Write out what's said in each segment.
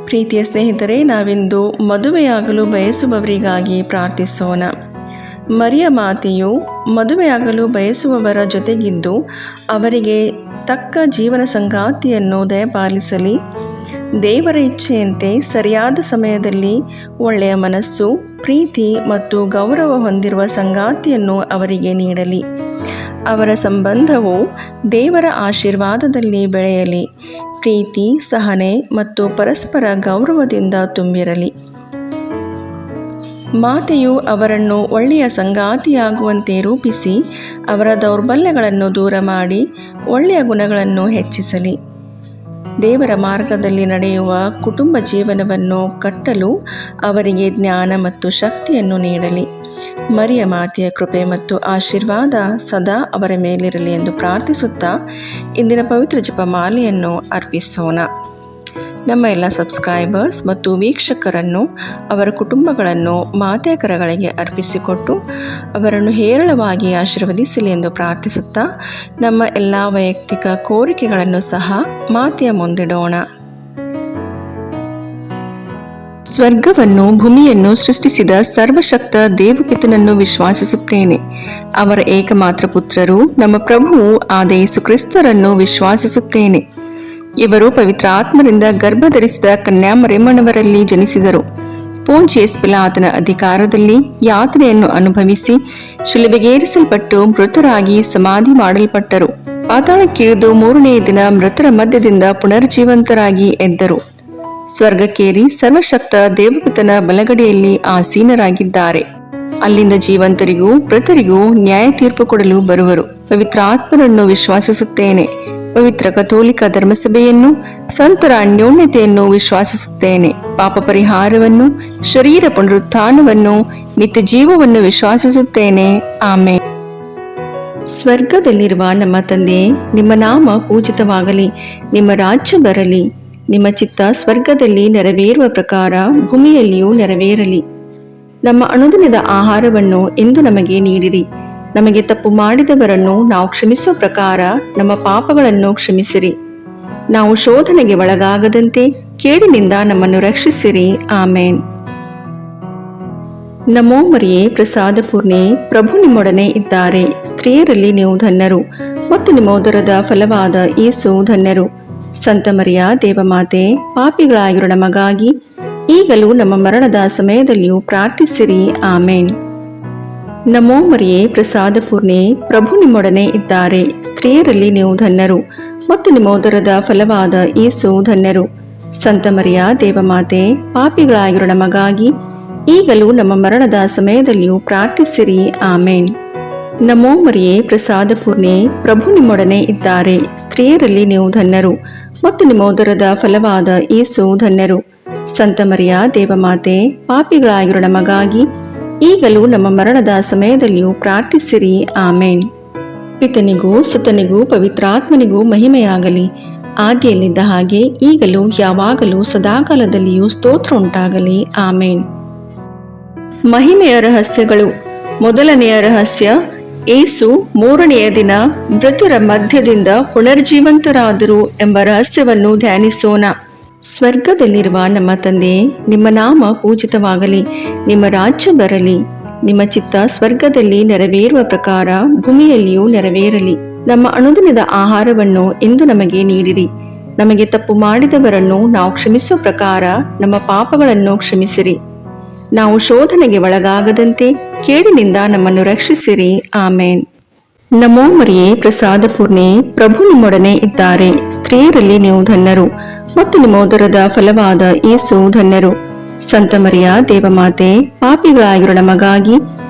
ಪ್ರೀತಿಯ ಸ್ನೇಹಿತರೆ, ನಾವಿಂದು ಮದುವೆಯಾಗಲು ಬಯಸುವವರಿಗಾಗಿ ಪ್ರಾರ್ಥಿಸೋಣ. ಮರಿಯ ಮಾತೆಯು ಮದುವೆಯಾಗಲು ಬಯಸುವವರ ಜೊತೆಗಿದ್ದು ಅವರಿಗೆ ತಕ್ಕ ಜೀವನ ಸಂಗಾತಿಯನ್ನು ದಯಪಾಲಿಸಲಿ. ದೇವರ ಇಚ್ಛೆಯಂತೆ ಸರಿಯಾದ ಸಮಯದಲ್ಲಿ ಒಳ್ಳೆಯ ಮನಸ್ಸು, ಪ್ರೀತಿ ಮತ್ತು ಗೌರವ ಹೊಂದಿರುವ ಸಂಗಾತಿಯನ್ನು ಅವರಿಗೆ ನೀಡಲಿ. ಅವರ ಸಂಬಂಧವು ದೇವರ ಆಶೀರ್ವಾದದಲ್ಲಿ ಬೆಳೆಯಲಿ. ಪ್ರೀತಿ, ಸಹನೆ ಮತ್ತು ಪರಸ್ಪರ ಗೌರವದಿಂದ ತುಂಬಿರಲಿ. ಮಾತೆಯು ಅವರನ್ನು ಒಳ್ಳೆಯ ಸಂಗಾತಿಯಾಗುವಂತೆ ರೂಪಿಸಿ ಅವರ ದೌರ್ಬಲ್ಯಗಳನ್ನು ದೂರ ಮಾಡಿ ಒಳ್ಳೆಯ ಗುಣಗಳನ್ನು ಹೆಚ್ಚಿಸಲಿ. ದೇವರ ಮಾರ್ಗದಲ್ಲಿ ನಡೆಯುವ ಕುಟುಂಬ ಜೀವನವನ್ನು ಕಟ್ಟಲು ಅವರಿಗೆ ಜ್ಞಾನ ಮತ್ತು ಶಕ್ತಿಯನ್ನು ನೀಡಲಿ. ಮರಿಯ ಮಾತೆಯ ಕೃಪೆ ಮತ್ತು ಆಶೀರ್ವಾದ ಸದಾ ಅವರ ಮೇಲಿರಲಿ ಎಂದು ಪ್ರಾರ್ಥಿಸುತ್ತಾ ಇಂದಿನ ಪವಿತ್ರ ಜಪಮಾಲೆಯನ್ನು ಅರ್ಪಿಸೋಣ. ನಮ್ಮ ಎಲ್ಲ ಸಬ್ಸ್ಕ್ರೈಬರ್ಸ್ ಮತ್ತು ವೀಕ್ಷಕರನ್ನು, ಅವರ ಕುಟುಂಬಗಳನ್ನು ಮಾತೆಯ ಕರಗಳಿಗೆ ಅರ್ಪಿಸಿಕೊಟ್ಟು ಅವರನ್ನು ಹೇರಳವಾಗಿ ಆಶೀರ್ವದಿಸಲಿ ಎಂದು ಪ್ರಾರ್ಥಿಸುತ್ತಾ ನಮ್ಮ ಎಲ್ಲ ವೈಯಕ್ತಿಕ ಕೋರಿಕೆಗಳನ್ನು ಸಹ ಮಾತೆಯ ಮುಂದಿಡೋಣ. ಸ್ವರ್ಗವನ್ನು ಭೂಮಿಯನ್ನು ಸೃಷ್ಟಿಸಿದ ಸರ್ವಶಕ್ತ ದೇವಪಿತನನ್ನು ವಿಶ್ವಾಸಿಸುತ್ತೇನೆ. ಅವರ ಏಕಮಾತ್ರ ಪುತ್ರರು ನಮ್ಮ ಪ್ರಭುವು ಆದ ಯೇಸು ಕ್ರಿಸ್ತರನ್ನು ವಿಶ್ವಾಸಿಸುತ್ತೇನೆ. ಇವರು ಪವಿತ್ರಾತ್ಮರಿಂದ ಗರ್ಭಧರಿಸಿದ ಕನ್ಯಾಮರಿಯಮ್ಮನವರಲ್ಲಿ ಜನಿಸಿದರು. ಪೋಂಚಿಯಸ್ ಪಿಲಾತನ ಅಧಿಕಾರದಲ್ಲಿ ಯಾತನೆಯನ್ನು ಅನುಭವಿಸಿ ಶಿಲುಬೆಗೇರಿಸಲ್ಪಟ್ಟು ಮೃತರಾಗಿ ಸಮಾಧಿ ಮಾಡಲ್ಪಟ್ಟರು. ಪಾತಾಳಕ್ಕಿಳಿದು ಮೂರನೆಯ ದಿನ ಮೃತರ ಮಧ್ಯದಿಂದ ಪುನರ್ಜೀವಂತರಾಗಿ ಎದ್ದರು. ಸ್ವರ್ಗಕ್ಕೇರಿ ಸರ್ವಶಕ್ತ ದೇವಪಿತನ ಬಲಗಡೆಯಲ್ಲಿ ಆಸೀನರಾಗಿದ್ದಾರೆ. ಅಲ್ಲಿಂದ ಜೀವಂತರಿಗೂ ಮೃತರಿಗೂ ನ್ಯಾಯ ತೀರ್ಪು ಕೊಡಲು ಬರುವರು. ಪವಿತ್ರಾತ್ಮರನ್ನು ವಿಶ್ವಾಸಿಸುತ್ತೇನೆ. ಪವಿತ್ರ ಕಥೋಲಿಕ ಧರ್ಮಸಭೆಯನ್ನು, ಸಂತರ ಅನ್ಯೋನ್ಯತೆಯನ್ನು ವಿಶ್ವಾಸಿಸುತ್ತೇನೆ. ಪಾಪ ಪರಿಹಾರವನ್ನು, ಶರೀರ ಪುನರುತ್ಥಾನವನ್ನು, ನಿತ್ಯ ಜೀವವನ್ನು ವಿಶ್ವಾಸಿಸುತ್ತೇನೆ. ಆಮೇನ್. ಸ್ವರ್ಗದಲ್ಲಿರುವ ನಮ್ಮ ತಂದೆ, ನಿಮ್ಮ ನಾಮ ಪೂಜಿತವಾಗಲಿ. ನಿಮ್ಮ ರಾಜ್ಯ ಬರಲಿ. ನಿಮ್ಮ ಚಿತ್ತ ಸ್ವರ್ಗದಲ್ಲಿ ನೆರವೇರುವ ಪ್ರಕಾರ ಭೂಮಿಯಲ್ಲಿಯೂ ನೆರವೇರಲಿ. ನಮ್ಮ ಅನುದಿನದ ಆಹಾರವನ್ನು ಇಂದು ನಮಗೆ ನೀಡಿರಿ. ನಮಗೆ ತಪ್ಪು ಮಾಡಿದವರನ್ನು ನಾವು ಕ್ಷಮಿಸುವ ಪ್ರಕಾರ ನಮ್ಮ ಪಾಪಗಳನ್ನು ಕ್ಷಮಿಸಿರಿ. ನಾವು ಶೋಧನೆಗೆ ಒಳಗಾಗದಂತೆ ಕೇಡಿನಿಂದ ನಮ್ಮನ್ನು ರಕ್ಷಿಸಿರಿ. ಆಮೇನ್. ನಮೋ ಮರಿಯೇ, ಪ್ರಸಾದ ಪೂರ್ಣೆ, ಪ್ರಭು ನಿಮ್ಮೊಡನೆ ಇದ್ದಾರೆ. ಸ್ತ್ರೀಯರಲ್ಲಿ ನೀವು ಧನ್ಯರು ಮತ್ತು ನಿಮ್ಮ ಉದರದ ಫಲವಾದ ಯೇಸು ಧನ್ಯರು. ಸಂತ ಮರಿಯ ದೇವಮಾತೆ, ಪಾಪಿಗಳಾಗಿರೋ ನಮಗಾಗಿ ಈಗಲೂ ನಮ್ಮ ಮರಣದ ಸಮಯದಲ್ಲಿಯೂ ಪ್ರಾರ್ಥಿಸಿರಿ. ಆಮೇನ್. ನಮೋ ಮರಿಯೇ, ಪ್ರಸಾದ ಪೂರ್ಣೆ, ಪ್ರಭು ನಿಮ್ಮೊಡನೆ ಇದ್ದಾರೆ. ಸ್ತ್ರೀಯರಲ್ಲಿ ನೀವು ಧನ್ಯರು ಮತ್ತು ನಿಮ್ಮ ಉದರದ ಫಲವಾದ ಯೇಸು ಧನ್ಯರು. ಸಂತ ಮರಿಯ ದೇವಮಾತೆ, ಪಾಪಿಗಳಾಗಿರೋ ನಮಗಾಗಿ ಈಗಲೂ ನಮ್ಮ ಮರಣದ ಸಮಯದಲ್ಲಿಯೂ ಪ್ರಾರ್ಥಿಸಿರಿ. ಆಮೇನ್. ನಮೋ ಮರಿಯೇ, ಪ್ರಸಾದ ಪೂರ್ಣೆ, ಪ್ರಭು ನಿಮ್ಮೊಡನೆ ಇದ್ದಾರೆ. ಸ್ತ್ರೀಯರಲ್ಲಿ ನೀವು ಧನ್ಯರು ಮತ್ತು ನಿಮ್ಮ ಉದರದ ಫಲವಾದ ಯೇಸು ಧನ್ಯರು. ಸಂತ ಮರಿಯ ದೇವಮಾತೆ, ಪಾಪಿಗಳಾಗಿರೋ ನಮಗಾಗಿ ಈಗಲೂ ನಮ್ಮ ಮರಣದ ಸಮಯದಲ್ಲಿಯೂ ಪ್ರಾರ್ಥಿಸಿರಿ. ಆಮೇನ್. ಪಿತನಿಗೂ ಸುತನಿಗೂ ಪವಿತ್ರಾತ್ಮನಿಗೂ ಮಹಿಮೆಯಾಗಲಿ. ಆದಿಯಲ್ಲಿದ್ದ ಹಾಗೆ ಈಗಲೂ ಯಾವಾಗಲೂ ಸದಾಕಾಲದಲ್ಲಿಯೂ ಸ್ತೋತ್ರ ಉಂಟಾಗಲಿ. ಆಮೇನ್. ಮಹಿಮೆಯ ರಹಸ್ಯಗಳು. ಮೊದಲನೆಯ ರಹಸ್ಯ, ಯೇಸು ಮೂರನೆಯ ದಿನ ಮೃತರ ಮಧ್ಯದಿಂದ ಪುನರ್ಜೀವಂತರಾದರು ಎಂಬ ರಹಸ್ಯವನ್ನು ಧ್ಯಾನಿಸೋಣ. ಸ್ವರ್ಗದಲ್ಲಿರುವ ನಮ್ಮ ತಂದೆ, ನಿಮ್ಮ ನಾಮ ಪೂಜಿತವಾಗಲಿ. ನಿಮ್ಮ ರಾಜ್ಯ ಬರಲಿ. ನಿಮ್ಮ ಚಿತ್ತ ಸ್ವರ್ಗದಲ್ಲಿ ನೆರವೇರುವ ಪ್ರಕಾರ ಭೂಮಿಯಲ್ಲಿಯೂ ನೆರವೇರಲಿ. ನಮ್ಮ ಅನುದಿನದ ಆಹಾರವನ್ನು ಇಂದು ನಮಗೆ ನೀಡಿರಿ. ನಮಗೆ ತಪ್ಪು ಮಾಡಿದವರನ್ನು ನಾವು ಕ್ಷಮಿಸುವ ಪ್ರಕಾರ ನಮ್ಮ ಪಾಪಗಳನ್ನು ಕ್ಷಮಿಸಿರಿ. ನಾವು ಶೋಧನೆಗೆ ಒಳಗಾಗದಂತೆ ಕೇಡಿನಿಂದ ನಮ್ಮನ್ನು ರಕ್ಷಿಸಿರಿ. ಆಮೇನ್. ನಮೋ ಮರಿಯೇ, ಪ್ರಸಾದ ಪೂರ್ಣೆ, ಪ್ರಭು ನಿಮ್ಮೊಡನೆ ಇದ್ದಾರೆ. ಸ್ತ್ರೀಯರಲ್ಲಿ ನೀವು ಧನ್ಯರು ಮತ್ತು ನಿಮ್ಮ ಉದರದ ಫಲವಾದ ಯೇಸು ಧನ್ಯರು. ಸಂತ ಮರಿಯ ದೇವಮಾತೆ, ಪಾಪಿಗಳಾಗಿರೋ ನಮಗಾಗಿ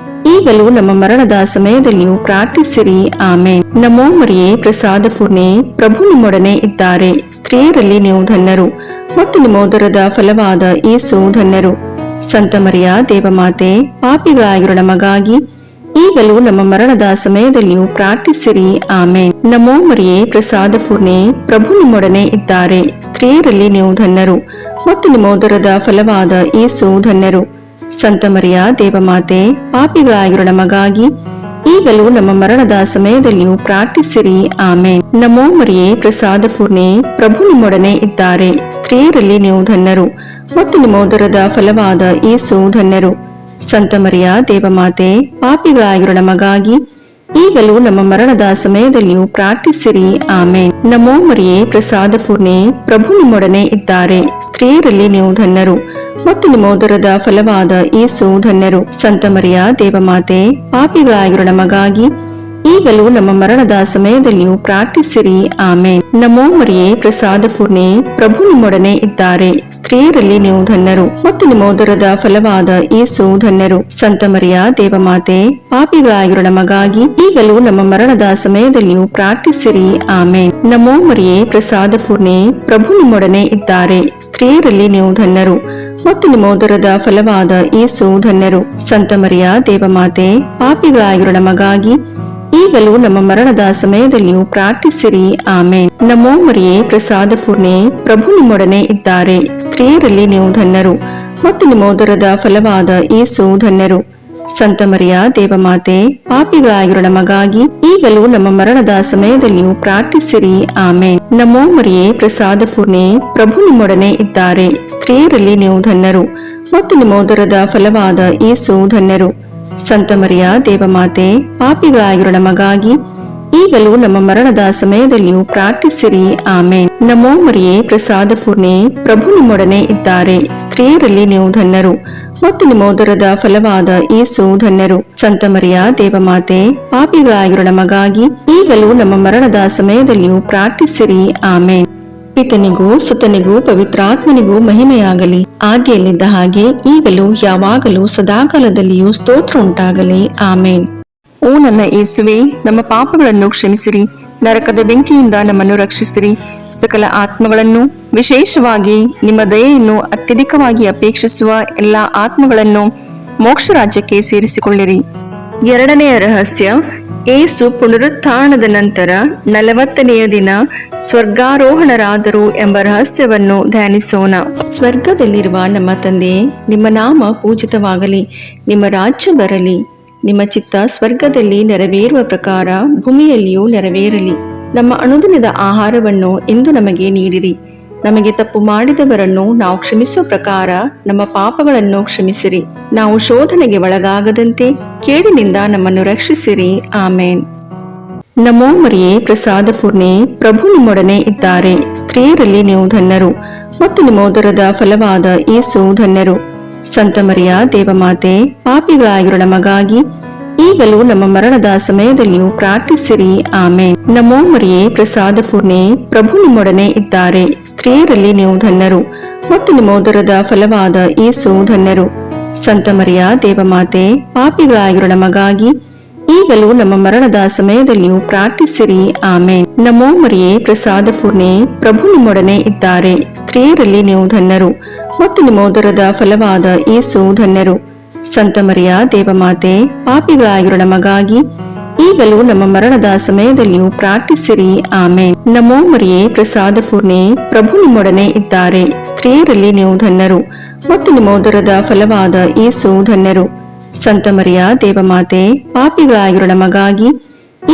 ಈಗಲೂ ನಮ್ಮ ಮರಣದ ಸಮಯದಲ್ಲಿಯೂ ಪ್ರಾರ್ಥಿಸಿರಿ. ಆಮೇನ್. ನಮೋ ಮರಿಯೇ, ಪ್ರಸಾದ ಪೂರ್ಣೆ, ಪ್ರಭು ನಿಮ್ಮೊಡನೆ ಇದ್ದಾರೆ. ಸ್ತ್ರೀಯರಲ್ಲಿ ನೀವು ಧನ್ಯರು ಮತ್ತು ನಿಮ್ಮ ಉದರದ ಫಲವಾದ ಯೇಸು ಧನ್ಯರು. ಸಂತ ಮರಿಯ ದೇವಮಾತೆ, ಪಾಪಿಗಳಾಗಿರೋ ನಮಗಾಗಿ ಈಗಲೂ ನಮ್ಮ ಮರಣದ ಸಮಯದಲ್ಲಿಯೂ ಪ್ರಾರ್ಥಿಸಿರಿ. ಆಮೇನ್. ನಮೋ ಮರಿಯೇ, ಪ್ರಸಾದ ಪೂರ್ಣೆ, ಪ್ರಭು ನಿಮ್ಮೊಡನೆ ಇದ್ದಾರೆ. ಸ್ತ್ರೀಯರಲ್ಲಿ ನೀವು ಧನ್ಯರು ಮತ್ತು ನಿಮ್ಮ ಉದರದ ಫಲವಾದ ಯೇಸು ಧನ್ಯರು. ಸಂತ ಮರಿಯ ದೇವಮಾತೆ, ಪಾಪಿಗಳಾಗಿರೋ ನಮಗಾಗಿ ಈಗಲೂ ನಮ್ಮ ಮರಣದ ಸಮಯದಲ್ಲಿಯೂ ಪ್ರಾರ್ಥಿಸಿರಿ. ಆಮೇನ್. ನಮೋ ಮರಿಯೇ, ಪ್ರಸಾದ ಪೂರ್ಣೆ, ಪ್ರಭು ನಿಮ್ಮೊಡನೆ ಇದ್ದಾರೆ. ಸ್ತ್ರೀಯರಲ್ಲಿ ನೀವು ಧನ್ಯರು ಮತ್ತು ನಿಮ್ಮ ಉದರದ ಫಲವಾದ ಯೇಸು ಧನ್ಯರು. ಸಂತ ಮರಿಯ ದೇವಮಾತೆ, ಪಾಪಿಗಳಾಗಿರೋ ನಮಗಾಗಿ ಈಗಲೂ ನಮ್ಮ ಮರಣದ ಸಮಯದಲ್ಲಿಯೂ ಪ್ರಾರ್ಥಿಸಿರಿ. ಆಮೇನ್. ನಮೋ ಮರಿಯೇ, ಪ್ರಸಾದ ಪೂರ್ಣೆ, ಪ್ರಭು ನಿಮ್ಮೊಡನೆ ಇದ್ದಾರೆ. ಸ್ತ್ರೀಯರಲ್ಲಿ ನೀವು ಧನ್ಯರು ಮತ್ತು ನಿಮ್ಮ ಉದರದ ಫಲವಾದ ಯೇಸು ಧನ್ಯರು. ಸಂತ ಮರಿಯ ದೇವಮಾತೆ, ಪಾಪಿಗಳಾಗಿರೋ ನಮಗಾಗಿ ಈಗಲೂ ನಮ್ಮ ಮರಣದ ಸಮಯದಲ್ಲಿಯೂ ಪ್ರಾರ್ಥಿಸಿರಿ. ಆಮೇನ್. ನಮೋ ಮರಿಯೇ, ಪ್ರಸಾದ ಪೂರ್ಣೆ, ಪ್ರಭು ನಿಮ್ಮೊಡನೆ ಇದ್ದಾರೆ. ಸ್ತ್ರೀಯರಲ್ಲಿ ನೀವು ಧನ್ಯರು ಮತ್ತು ನಿಮ್ಮ ಉದರದ ಫಲವಾದ ಯೇಸು ಧನ್ಯರು. ಸಂತ ಮರಿಯ ದೇವಮಾತೆ, ಪಾಪಿಗಳಾಗಿರೋ ನಮಗಾಗಿ ಈಗಲೂ ನಮ್ಮ ಮರಣದ ಸಮಯದಲ್ಲಿಯೂ ಪ್ರಾರ್ಥಿಸಿರಿ. ಆಮೇನ್. ನಮೋ ಮರಿಯೇ, ಪ್ರಸಾದ ಪೂರ್ಣೆ, ಪ್ರಭು ನಿಮ್ಮೊಡನೆ ಇದ್ದಾರೆ. ಸ್ತ್ರೀಯರಲ್ಲಿ ನೀವು ಧನ್ಯರು ಮತ್ತು ನಿಮ್ಮ ಉದರದ ಫಲವಾದ ಯೇಸು ಧನ್ಯರು. ಸಂತ ಮರಿಯ ದೇವಮಾತೆ, ಪಾಪಿಗಳಾಗಿರೋ ನಮಗಾಗಿ ಈಗಲೂ ನಮ್ಮ ಮರಣದ ಸಮಯದಲ್ಲಿಯೂ ಪ್ರಾರ್ಥಿಸಿರಿ. ಆಮೇನ್. ನಮೋ ಮರಿಯೇ, ಪ್ರಸಾದ ಪೂರ್ಣೆ, ಪ್ರಭು ನಿಮ್ಮೊಡನೆ ಇದ್ದಾರೆ. ಸ್ತ್ರೀಯರಲ್ಲಿ ನೀವು ಧನ್ಯರು ಮತ್ತು ನಿಮ್ಮ ಉದರದ ಫಲವಾದ ಯೇಸು ಧನ್ಯರು. ಸಂತ ಮರಿಯ ದೇವಮಾತೆ, ಪಾಪಿಗಳಾಗಿರೋ ನಮಗಾಗಿ ಈಗಲೂ ನಮ್ಮ ಮರಣದ ಸಮಯದಲ್ಲಿಯೂ ಪ್ರಾರ್ಥಿಸಿರಿ. ಆಮೇನ್. ನಮೋ ಮರಿಯೇ, ಪ್ರಸಾದ ಪೂರ್ಣೆ, ಪ್ರಭು ನಿಮ್ಮೊಡನೆ ಇದ್ದಾರೆ. ಸ್ತ್ರೀಯರಲ್ಲಿ ನೀವು ಧನ್ಯರು ಮತ್ತು ನಿಮ್ಮ ಉದರದ ಫಲವಾದ ಯೇಸು ಧನ್ಯರು. ಸಂತ ಮರಿಯ ದೇವಮಾತೆ, ಪಾಪಿಗಳಾಗಿರೋ ನಮಗಾಗಿ ಈಗಲೂ ನಮ್ಮ ಮರಣದ ಸಮಯದಲ್ಲಿಯೂ ಪ್ರಾರ್ಥಿಸಿರಿ. ಆಮೇನ್. ನಮೋ ಮರಿಯೇ, ಪ್ರಸಾದ ಪೂರ್ಣೆ, ಪ್ರಭು ನಿಮ್ಮೊಡನೆ ಇದ್ದಾರೆ. ಸ್ತ್ರೀಯರಲ್ಲಿ ನೀವು ಧನ್ಯರು ಮತ್ತು ನಿಮ್ಮ ಉದರದ ಫಲವಾದ ಯೇಸು ಧನ್ಯರು. ಸಂತ ಮರಿಯ ದೇವಮಾತೆ, ಪಾಪಿಗಳಾಗಿರೋ ನಮಗಾಗಿ ಈಗಲೂ ನಮ್ಮ ಮರಣದ ಸಮಯದಲ್ಲಿಯೂ ಪ್ರಾರ್ಥಿಸಿರಿ. ಆಮೇನ್. ಪಿತನಿಗೂ ಸುತನಿಗೂ ಪವಿತ್ರಾತ್ಮನಿಗೂ ಮಹಿಮೆಯಾಗಲಿ, ಆದಿಯಲ್ಲಿದ್ದ ಹಾಗೆ ಈಗಲೂ ಯಾವಾಗಲೂ ಸದಾಕಾಲದಲ್ಲಿಯೂ ಸ್ತೋತ್ರ ಉಂಟಾಗಲಿ. ಆಮೇನ್. ಓ ನನ್ನ ಯೇಸುವೆ, ನಮ್ಮ ಪಾಪಗಳನ್ನು ಕ್ಷಮಿಸಿರಿ, ನರಕದ ಬೆಂಕಿಯಿಂದ ನಮ್ಮನ್ನು ರಕ್ಷಿಸಿರಿ, ಸಕಲ ಆತ್ಮಗಳನ್ನು, ವಿಶೇಷವಾಗಿ ನಿಮ್ಮ ದಯೆಯನ್ನು ಅತ್ಯಧಿಕವಾಗಿ ಅಪೇಕ್ಷಿಸುವ ಎಲ್ಲಾ ಆತ್ಮಗಳನ್ನು ಮೋಕ್ಷ ರಾಜ್ಯಕ್ಕೆ ಸೇರಿಸಿಕೊಳ್ಳಿರಿ. ಎರಡನೆಯ ರಹಸ್ಯ, ಯೇಸು ಪುನರುತ್ಥಾನದ ನಂತರ 40ನೆಯ ದಿನ ಸ್ವರ್ಗಾರೋಹಣರಾದರು ಎಂಬ ರಹಸ್ಯವನ್ನು ಧ್ಯಾನಿಸೋಣ. ಸ್ವರ್ಗದಲ್ಲಿರುವ ನಮ್ಮ ತಂದೆಯೇ, ನಿಮ್ಮ ನಾಮ ಪೂಜಿತವಾಗಲಿ, ನಿಮ್ಮ ರಾಜ್ಯ ಬರಲಿ, ನಿಮ್ಮ ಚಿತ್ತ ಸ್ವರ್ಗದಲ್ಲಿ ನೆರವೇರುವ ಪ್ರಕಾರ ಭೂಮಿಯಲ್ಲಿಯೂ ನೆರವೇರಲಿ. ನಮ್ಮ ಅನುದಿನದ ಆಹಾರವನ್ನು ಇಂದು ನಮಗೆ ನೀಡಿರಿ. ನಮಗೆ ತಪ್ಪು ಮಾಡಿದವರನ್ನು ನಾವು ಕ್ಷಮಿಸುವ ಪ್ರಕಾರ ನಮ್ಮ ಪಾಪಗಳನ್ನು ಕ್ಷಮಿಸಿರಿ. ನಾವು ಶೋಧನೆಗೆ ಒಳಗಾಗದಂತೆ ಕೇಡಿನಿಂದ ನಮ್ಮನ್ನು ರಕ್ಷಿಸಿರಿ. ಆಮೇನ್. ನಮೋ ಮರಿಯೇ, ಪ್ರಸಾದ ಪೂರ್ಣೆ, ಪ್ರಭು ನಿಮ್ಮೊಡನೆ ಇದ್ದಾರೆ. ಸ್ತ್ರೀಯರಲ್ಲಿ ನೀವು ಧನ್ಯರು ಮತ್ತು ನಿಮ್ಮ ಉದರದ ಫಲವಾದ ಯೇಸು ಧನ್ಯರು. ಸಂತ ಮರಿಯ ದೇವಮಾತೆ, ಪಾಪಿಗಳಾಗಿರೋ ನಮಗಾಗಿ ಈಗಲೂ ನಮ್ಮ ಮರಣದ ಸಮಯದಲ್ಲಿಯೂ ಪ್ರಾರ್ಥಿಸಿರಿ. ಆಮೇನ್. ನಮೋ ಮರಿಯೇ, ಪ್ರಸಾದ ಪೂರ್ಣೆ, ಪ್ರಭು ನಿಮ್ಮೊಡನೆ ಇದ್ದಾರೆ. ಸ್ತ್ರೀಯರಲ್ಲಿ ನೀವು ಧನ್ಯರು ಮತ್ತು ನಿಮ್ಮ ಉದರದ ಫಲವಾದ ಯೇಸು ಧನ್ಯರು. ಸಂತ ಮರಿಯ ದೇವಮಾತೆ, ಪಾಪಿಗಳಾಗಿರೋ ನಮಗಾಗಿ ಈಗಲೂ ನಮ್ಮ ಮರಣದ ಸಮಯದಲ್ಲಿಯೂ ಪ್ರಾರ್ಥಿಸಿರಿ. ಆಮೇನ್. ನಮೋ ಮರಿಯೇ, ಪ್ರಸಾದ ಪೂರ್ಣೆ, ಪ್ರಭು ನಿಮ್ಮೊಡನೆ ಇದ್ದಾರೆ. ಸ್ತ್ರೀಯರಲ್ಲಿ ನೀವು ಧನ್ಯರು ಮತ್ತು ನಿಮ್ಮ ಉದರದ ಫಲವಾದ ಯೇಸು ಧನ್ಯರು. ಸಂತ ಮರಿಯ ದೇವಮಾತೆ, ಪಾಪಿಗಳಾಗಿರೋ ನಮಗಾಗಿ ಈಗಲೂ ನಮ್ಮ ಮರಣದ ಸಮಯದಲ್ಲಿಯೂ ಪ್ರಾರ್ಥಿಸಿರಿ. ಆಮೇನ್. ನಮೋ ಮರಿಯೇ, ಪ್ರಸಾದ ಪೂರ್ಣೆ, ಪ್ರಭು ನಿಮ್ಮೊಡನೆ ಇದ್ದಾರೆ. ಸ್ತ್ರೀಯರಲ್ಲಿ ನೀವು ಧನ್ಯರು ಮತ್ತು ನಿಮ್ಮ ಉದರದ ಫಲವಾದ ಯೇಸು ಧನ್ಯರು. ಸಂತ ಮರಿಯ ದೇವಮಾತೆ, ಪಾಪಿಗಳಾಗಿರೋ ನಮಗಾಗಿ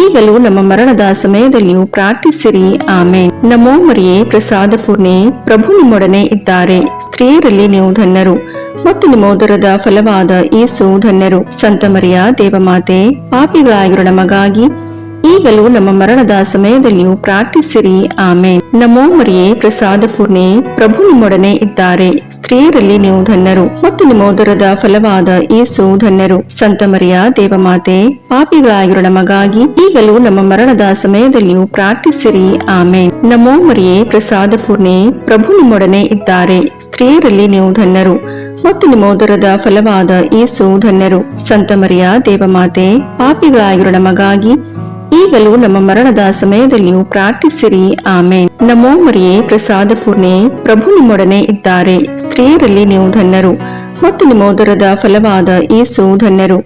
ಈಗಲೂ ನಮ್ಮ ಮರಣದ ಸಮಯದಲ್ಲಿಯೂ ಪ್ರಾರ್ಥಿಸಿರಿ. ಆಮೇನ್. ನಮೋ ಮರಿಯೇ, ಪ್ರಸಾದ ಪೂರ್ಣೆ, ಪ್ರಭು ನಿಮ್ಮೊಡನೆ ಇದ್ದಾರೆ. ಸ್ತ್ರೀಯರಲ್ಲಿ ನೀವು ಧನ್ಯರು ಮತ್ತು ನಿಮ್ಮ ಉದರದ ಫಲವಾದ ಯೇಸು ಧನ್ಯರು. ಸಂತ ಮರಿಯ ದೇವಮಾತೆ, ಪಾಪಿಗಳಾಗಿರೋ ನಮಗಾಗಿ ಈಗಲೂ ನಮ್ಮ ಮರಣದ ಸಮಯದಲ್ಲಿಯೂ ಪ್ರಾರ್ಥಿಸಿರಿ. ಆಮೇನ್. ನಮೋ ಮರಿಯೇ, ಪ್ರಸಾದ ಪೂರ್ಣೆ, ಪ್ರಭು ನಿಮ್ಮೊಡನೆ ಇದ್ದಾರೆ. ಸ್ತ್ರೀಯರಲ್ಲಿ ನೀವು ಧನ್ಯರು ಮತ್ತು ನಿಮ್ಮ ಉದರದ ಫಲವಾದ ಯೇಸು ಧನ್ಯರು. ಸಂತ ಮರಿಯ ದೇವಮಾತೆ, ಪಾಪಿಗಳಾಗಿರೋ ನಮಗಾಗಿ ಈಗಲೂ ನಮ್ಮ ಮರಣದ ಸಮಯದಲ್ಲಿಯೂ ಪ್ರಾರ್ಥಿಸಿರಿ. ಆಮೇನ್. ನಮೋ ಮರಿಯೇ, ಪ್ರಸಾದ ಪೂರ್ಣೆ, ಪ್ರಭು ನಿಮ್ಮೊಡನೆ ಇದ್ದಾರೆ. ಸ್ತ್ರೀಯರಲ್ಲಿ ನೀವು ಧನ್ಯರು ಮತ್ತು ನಿಮ್ಮ ಉದರದ ಫಲವಾದ ಯೇಸು ಧನ್ಯರು. ಸಂತ ಮರಿಯ ದೇವಮಾತೆ, ಪಾಪಿಗಳಾಗಿರೋ ನಮಗಾಗಿ ಈಗಲೂ ನಮ್ಮ ಮರಣದ ಸಮಯದಲ್ಲಿಯೂ ಪ್ರಾರ್ಥಿಸಿರಿ. ಆಮೇನ್. ನಮೋ ಮರಿಯೇ, ಪ್ರಸಾದ ಪೂರ್ಣೆ, ಪ್ರಭು ನಿಮ್ಮೊಡನೆ ಇದ್ದಾರೆ. ಸ್ತ್ರೀಯರಲ್ಲಿ ನೀವು ಧನ್ಯರು ಮತ್ತು ನಿಮ್ಮ ಉದರದ ಫಲವಾದ ಯೇಸು ಧನ್ಯರು.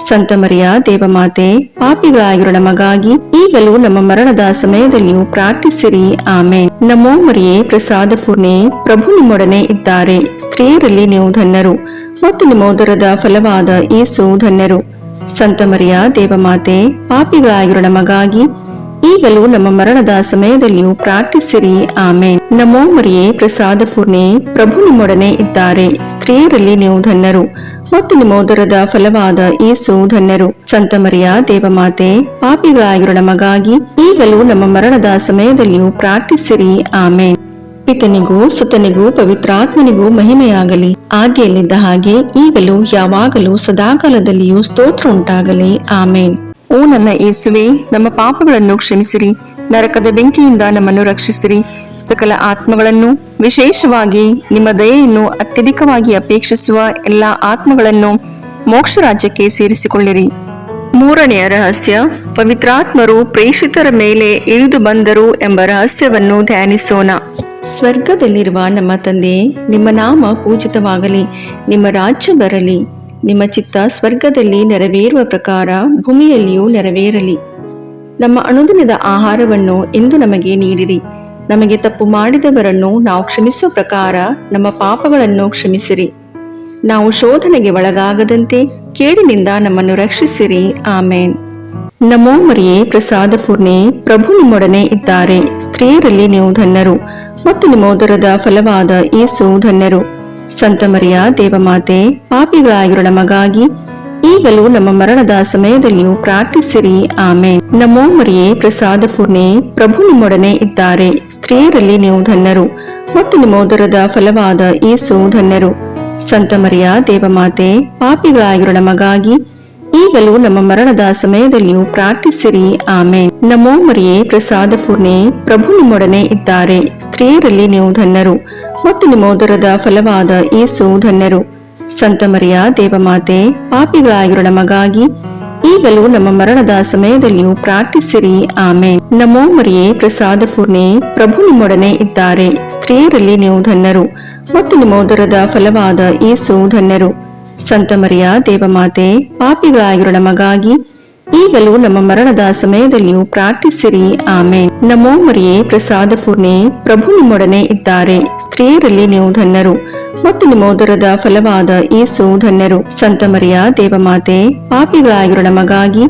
ಸಂತ ಮರಿಯ ದೇವಮಾತೆ, ಪಾಪಿಗಳಾಗಿರೋ ನಮಗಾಗಿ ಈಗಲೂ ನಮ್ಮ ಮರಣದ ಸಮಯದಲ್ಲಿಯೂ ಪ್ರಾರ್ಥಿಸಿರಿ. ಆಮೇನ್. ನಮೋ ಮರಿಯೇ, ಪ್ರಸಾದ ಪೂರ್ಣೆ, ಪ್ರಭು ನಿಮ್ಮೊಡನೆ ಇದ್ದಾರೆ. ಸ್ತ್ರೀಯರಲ್ಲಿ ನೀವು ಧನ್ಯರು ಮತ್ತು ನಿಮ್ಮ ಉದರದ ಫಲವಾದ ಯೇಸು ಧನ್ಯರು. ಸಂತ ಮರಿಯ ದೇವಮಾತೆ, ಪಾಪಿಗಳಾಗಿರೋ ನಮಗಾಗಿ ಈಗಲೂ ನಮ್ಮ ಮರಣದ ಸಮಯದಲ್ಲಿಯೂ ಪ್ರಾರ್ಥಿಸಿರಿ. ಆಮೇನ್. ನಮೋ ಮರಿಯೇ, ಪ್ರಸಾದ ಪೂರ್ಣೆ, ಪ್ರಭು ನಿಮ್ಮೊಡನೆ ಇದ್ದಾರೆ. ಸ್ತ್ರೀಯರಲ್ಲಿ ನೀವು ಧನ್ಯರು ಮತ್ತು ನಿಮ್ಮ ಉದರದ ಫಲವಾದ ಯೇಸು ಧನ್ಯರು. ಸಂತ ಮರಿಯ ದೇವಮಾತೆ, ಪಾಪಿಗಳಾಗಿರೋ ನಮಗಾಗಿ ಈಗಲೂ ನಮ್ಮ ಮರಣದ ಸಮಯದಲ್ಲಿಯೂ ಪ್ರಾರ್ಥಿಸಿರಿ. ಆಮೇನ್. ಪಿತನಿಗೂ ಸುತನಿಗೂ ಪವಿತ್ರಾತ್ಮನಿಗೂ ಮಹಿಮೆಯಾಗಲಿ, ಆದಿಯಲ್ಲಿದ್ದ ಹಾಗೆ ಈಗಲೂ ಯಾವಾಗಲೂ ಸದಾಕಾಲದಲ್ಲಿಯೂ ಸ್ತೋತ್ರ ಉಂಟಾಗಲಿ. ಆಮೇನ್. ಓ ನನ್ನ ಯೇಸುವೆ, ನಮ್ಮ ಪಾಪಗಳನ್ನು ಕ್ಷಮಿಸಿರಿ, ನರಕದ ಬೆಂಕಿಯಿಂದ ನಮ್ಮನ್ನು ರಕ್ಷಿಸಿರಿ, ಸಕಲ ಆತ್ಮಗಳನ್ನು, ವಿಶೇಷವಾಗಿ ನಿಮ್ಮ ದಯೆಯನ್ನು ಅತ್ಯಧಿಕವಾಗಿ ಅಪೇಕ್ಷಿಸುವ ಎಲ್ಲಾ ಆತ್ಮಗಳನ್ನು ಮೋಕ್ಷ ರಾಜ್ಯಕ್ಕೆ ಸೇರಿಸಿಕೊಳ್ಳಿರಿ. ಮೂರನೆಯ ರಹಸ್ಯ, ಪವಿತ್ರಾತ್ಮರು ಪ್ರೇಷಿತರ ಮೇಲೆ ಇಳಿದು ಬಂದರು ಎಂಬ ರಹಸ್ಯವನ್ನು ಧ್ಯಾನಿಸೋಣ. ಸ್ವರ್ಗದಲ್ಲಿರುವ ನಮ್ಮ ತಂದೆ, ನಿಮ್ಮ ನಾಮ ಪೂಜಿತವಾಗಲಿ, ನಿಮ್ಮ ರಾಜ್ಯ ಬರಲಿ, ನಿಮ್ಮ ಚಿತ್ತ ಸ್ವರ್ಗದಲ್ಲಿ ನೆರವೇರುವ ಪ್ರಕಾರ ಭೂಮಿಯಲ್ಲಿಯೂ ನೆರವೇರಲಿ. ನಮ್ಮ ಅನುದಿನದ ಆಹಾರವನ್ನು ಇಂದು ನಮಗೆ ನೀಡಿರಿ. ನಮಗೆ ತಪ್ಪು ಮಾಡಿದವರನ್ನು ನಾವು ಕ್ಷಮಿಸುವ ಪ್ರಕಾರ ನಮ್ಮ ಪಾಪಗಳನ್ನು ಕ್ಷಮಿಸಿರಿ. ನಾವು ಶೋಧನೆಗೆ ಒಳಗಾಗದಂತೆ ಕೇಡಿನಿಂದ ನಮ್ಮನ್ನು ರಕ್ಷಿಸಿರಿ. ಆಮೇನ್. ನಮೋ ಮರಿಯೇ, ಪ್ರಸಾದ ಪೂರ್ಣೆ, ಪ್ರಭು ನಿಮ್ಮೊಡನೆ ಇದ್ದಾರೆ. ಸ್ತ್ರೀಯರಲ್ಲಿ ನೀವು ಧನ್ಯರು ಮತ್ತು ನಿಮ್ಮ ಉದರದ ಫಲವಾದ ಯೇಸು ಧನ್ಯರು. ಸಂತ ಮರಿಯ ದೇವಮಾತೆ, ಪಾಪಿಗಳಾಗಿರೋ ನಮಗಾಗಿ ಈಗಲೂ ನಮ್ಮ ಮರಣದ ಸಮಯದಲ್ಲಿಯೂ ಪ್ರಾರ್ಥಿಸಿರಿ. ಆಮೇನ್. ನಮೋ ಮರಿಯೇ, ಪ್ರಸಾದ ಪೂರ್ಣೆ, ಪ್ರಭು ನಿಮ್ಮೊಡನೆ ಇದ್ದಾರೆ. ಸ್ತ್ರೀಯರಲ್ಲಿ ನೀವು ಧನ್ಯರು ಮತ್ತು ನಿಮ್ಮ ಉದರದ ಫಲವಾದ ಯೇಸು ಧನ್ಯರು. ಸಂತ ಮರಿಯ ದೇವಮಾತೆ, ಪಾಪಿಗಳಾಗಿರೋ ನಮಗಾಗಿ ಈಗಲೂ ನಮ್ಮ ಮರಣದ ಸಮಯದಲ್ಲಿಯೂ ಪ್ರಾರ್ಥಿಸಿರಿ. ಆಮೇನ್. ನಮೋ ಮರಿಯೇ, ಪ್ರಸಾದ ಪೂರ್ಣೆ, ಪ್ರಭು ನಿಮ್ಮೊಡನೆ ಇದ್ದಾರೆ. ಸ್ತ್ರೀಯರಲ್ಲಿ ನೀವು ಧನ್ಯರು ಮತ್ತು ನಿಮ್ಮ ಉದರದ ಫಲವಾದ ಯೇಸು ಧನ್ಯರು. ಸಂತ ಮರಿಯ ದೇವಮಾತೆ, ಪಾಪಿಗಳಾಗಿರೋ ನಮಗಾಗಿ ಈಗಲೂ ನಮ್ಮ ಮರಣದ ಸಮಯದಲ್ಲಿಯೂ ಪ್ರಾರ್ಥಿಸಿರಿ. ಆಮೇನ್. ನಮೋ ಮರಿಯೇ, ಪ್ರಸಾದ ಪೂರ್ಣೆ, ಪ್ರಭು ನಿಮ್ಮೊಡನೆ ಇದ್ದಾರೆ. ಸ್ತ್ರೀಯರಲ್ಲಿ ನೀವು ಧನ್ಯರು ಮತ್ತು ನಿಮ್ಮ ಉದರದ ಫಲವಾದ ಯೇಸು ಧನ್ಯರು. ಸಂತ ಮರಿಯ ದೇವಮಾತೆ, ಪಾಪಿಗಳಾಗಿರೋ ನಮಗಾಗಿ ಈಗಲೂ ನಮ್ಮ ಮರಣದ ಸಮಯದಲ್ಲಿಯೂ ಪ್ರಾರ್ಥಿಸಿರಿ. ಆಮೇನ್. ನಮೋ ಮರಿಯೇ, ಪ್ರಸಾದ ಪೂರ್ಣೆ, ಪ್ರಭು ನಿಮ್ಮೊಡನೆ ಇದ್ದಾರೆ. ಸ್ತ್ರೀಯರಲ್ಲಿ ನೀವು ಧನ್ಯರು ಮತ್ತು ನಿಮ್ಮ ಉದರದ ಫಲವಾದ ಯೇಸು ಧನ್ಯರು. ಸಂತ ಮರಿಯ ದೇವಮಾತೆ, ಪಾಪಿಗಳಾಗಿರೋ ನಮಗಾಗಿ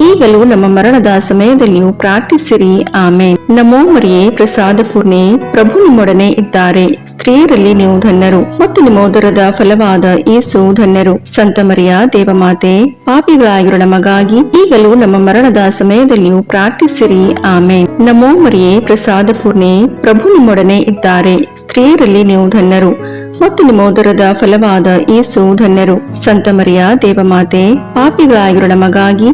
ಈಗಲೂ ನಮ್ಮ ಮರಣದ ಸಮಯದಲ್ಲಿಯೂ ಪ್ರಾರ್ಥಿಸಿರಿ. ಆಮೇನ್. ನಮೋ ಮರಿಯೇ, ಪ್ರಸಾದ ಪೂರ್ಣೆ, ಪ್ರಭು ನಿಮ್ಮೊಡನೆ ಇದ್ದಾರೆ. ಸ್ತ್ರೀಯರಲ್ಲಿ ನೀವು ಧನ್ಯರು ಮತ್ತು ನಿಮ್ಮ ಉದರದ ಫಲವಾದ ಯೇಸು ಧನ್ಯರು. ಸಂತ ಮರಿಯ ದೇವಮಾತೆ, ಪಾಪಿಗಳಾಗಿರೋ ನಮಗಾಗಿ ಈಗಲೂ ನಮ್ಮ ಮರಣದ ಸಮಯದಲ್ಲಿಯೂ ಪ್ರಾರ್ಥಿಸಿರಿ. ಆಮೇನ್. ನಮೋ ಮರಿಯೇ, ಪ್ರಸಾದ ಪೂರ್ಣೆ, ಪ್ರಭು ನಿಮ್ಮೊಡನೆ ಇದ್ದಾರೆ. ಸ್ತ್ರೀಯರಲ್ಲಿ ನೀವು ಧನ್ಯರು ಮತ್ತು ನಿಮ್ಮ ಉದರದ ಫಲವಾದ ಯೇಸು ಧನ್ಯರು. ಸಂತ ಮರಿಯ ದೇವಮಾತೆ, ಪಾಪಿಗಳಾಗಿರೋ ನಮಗಾಗಿ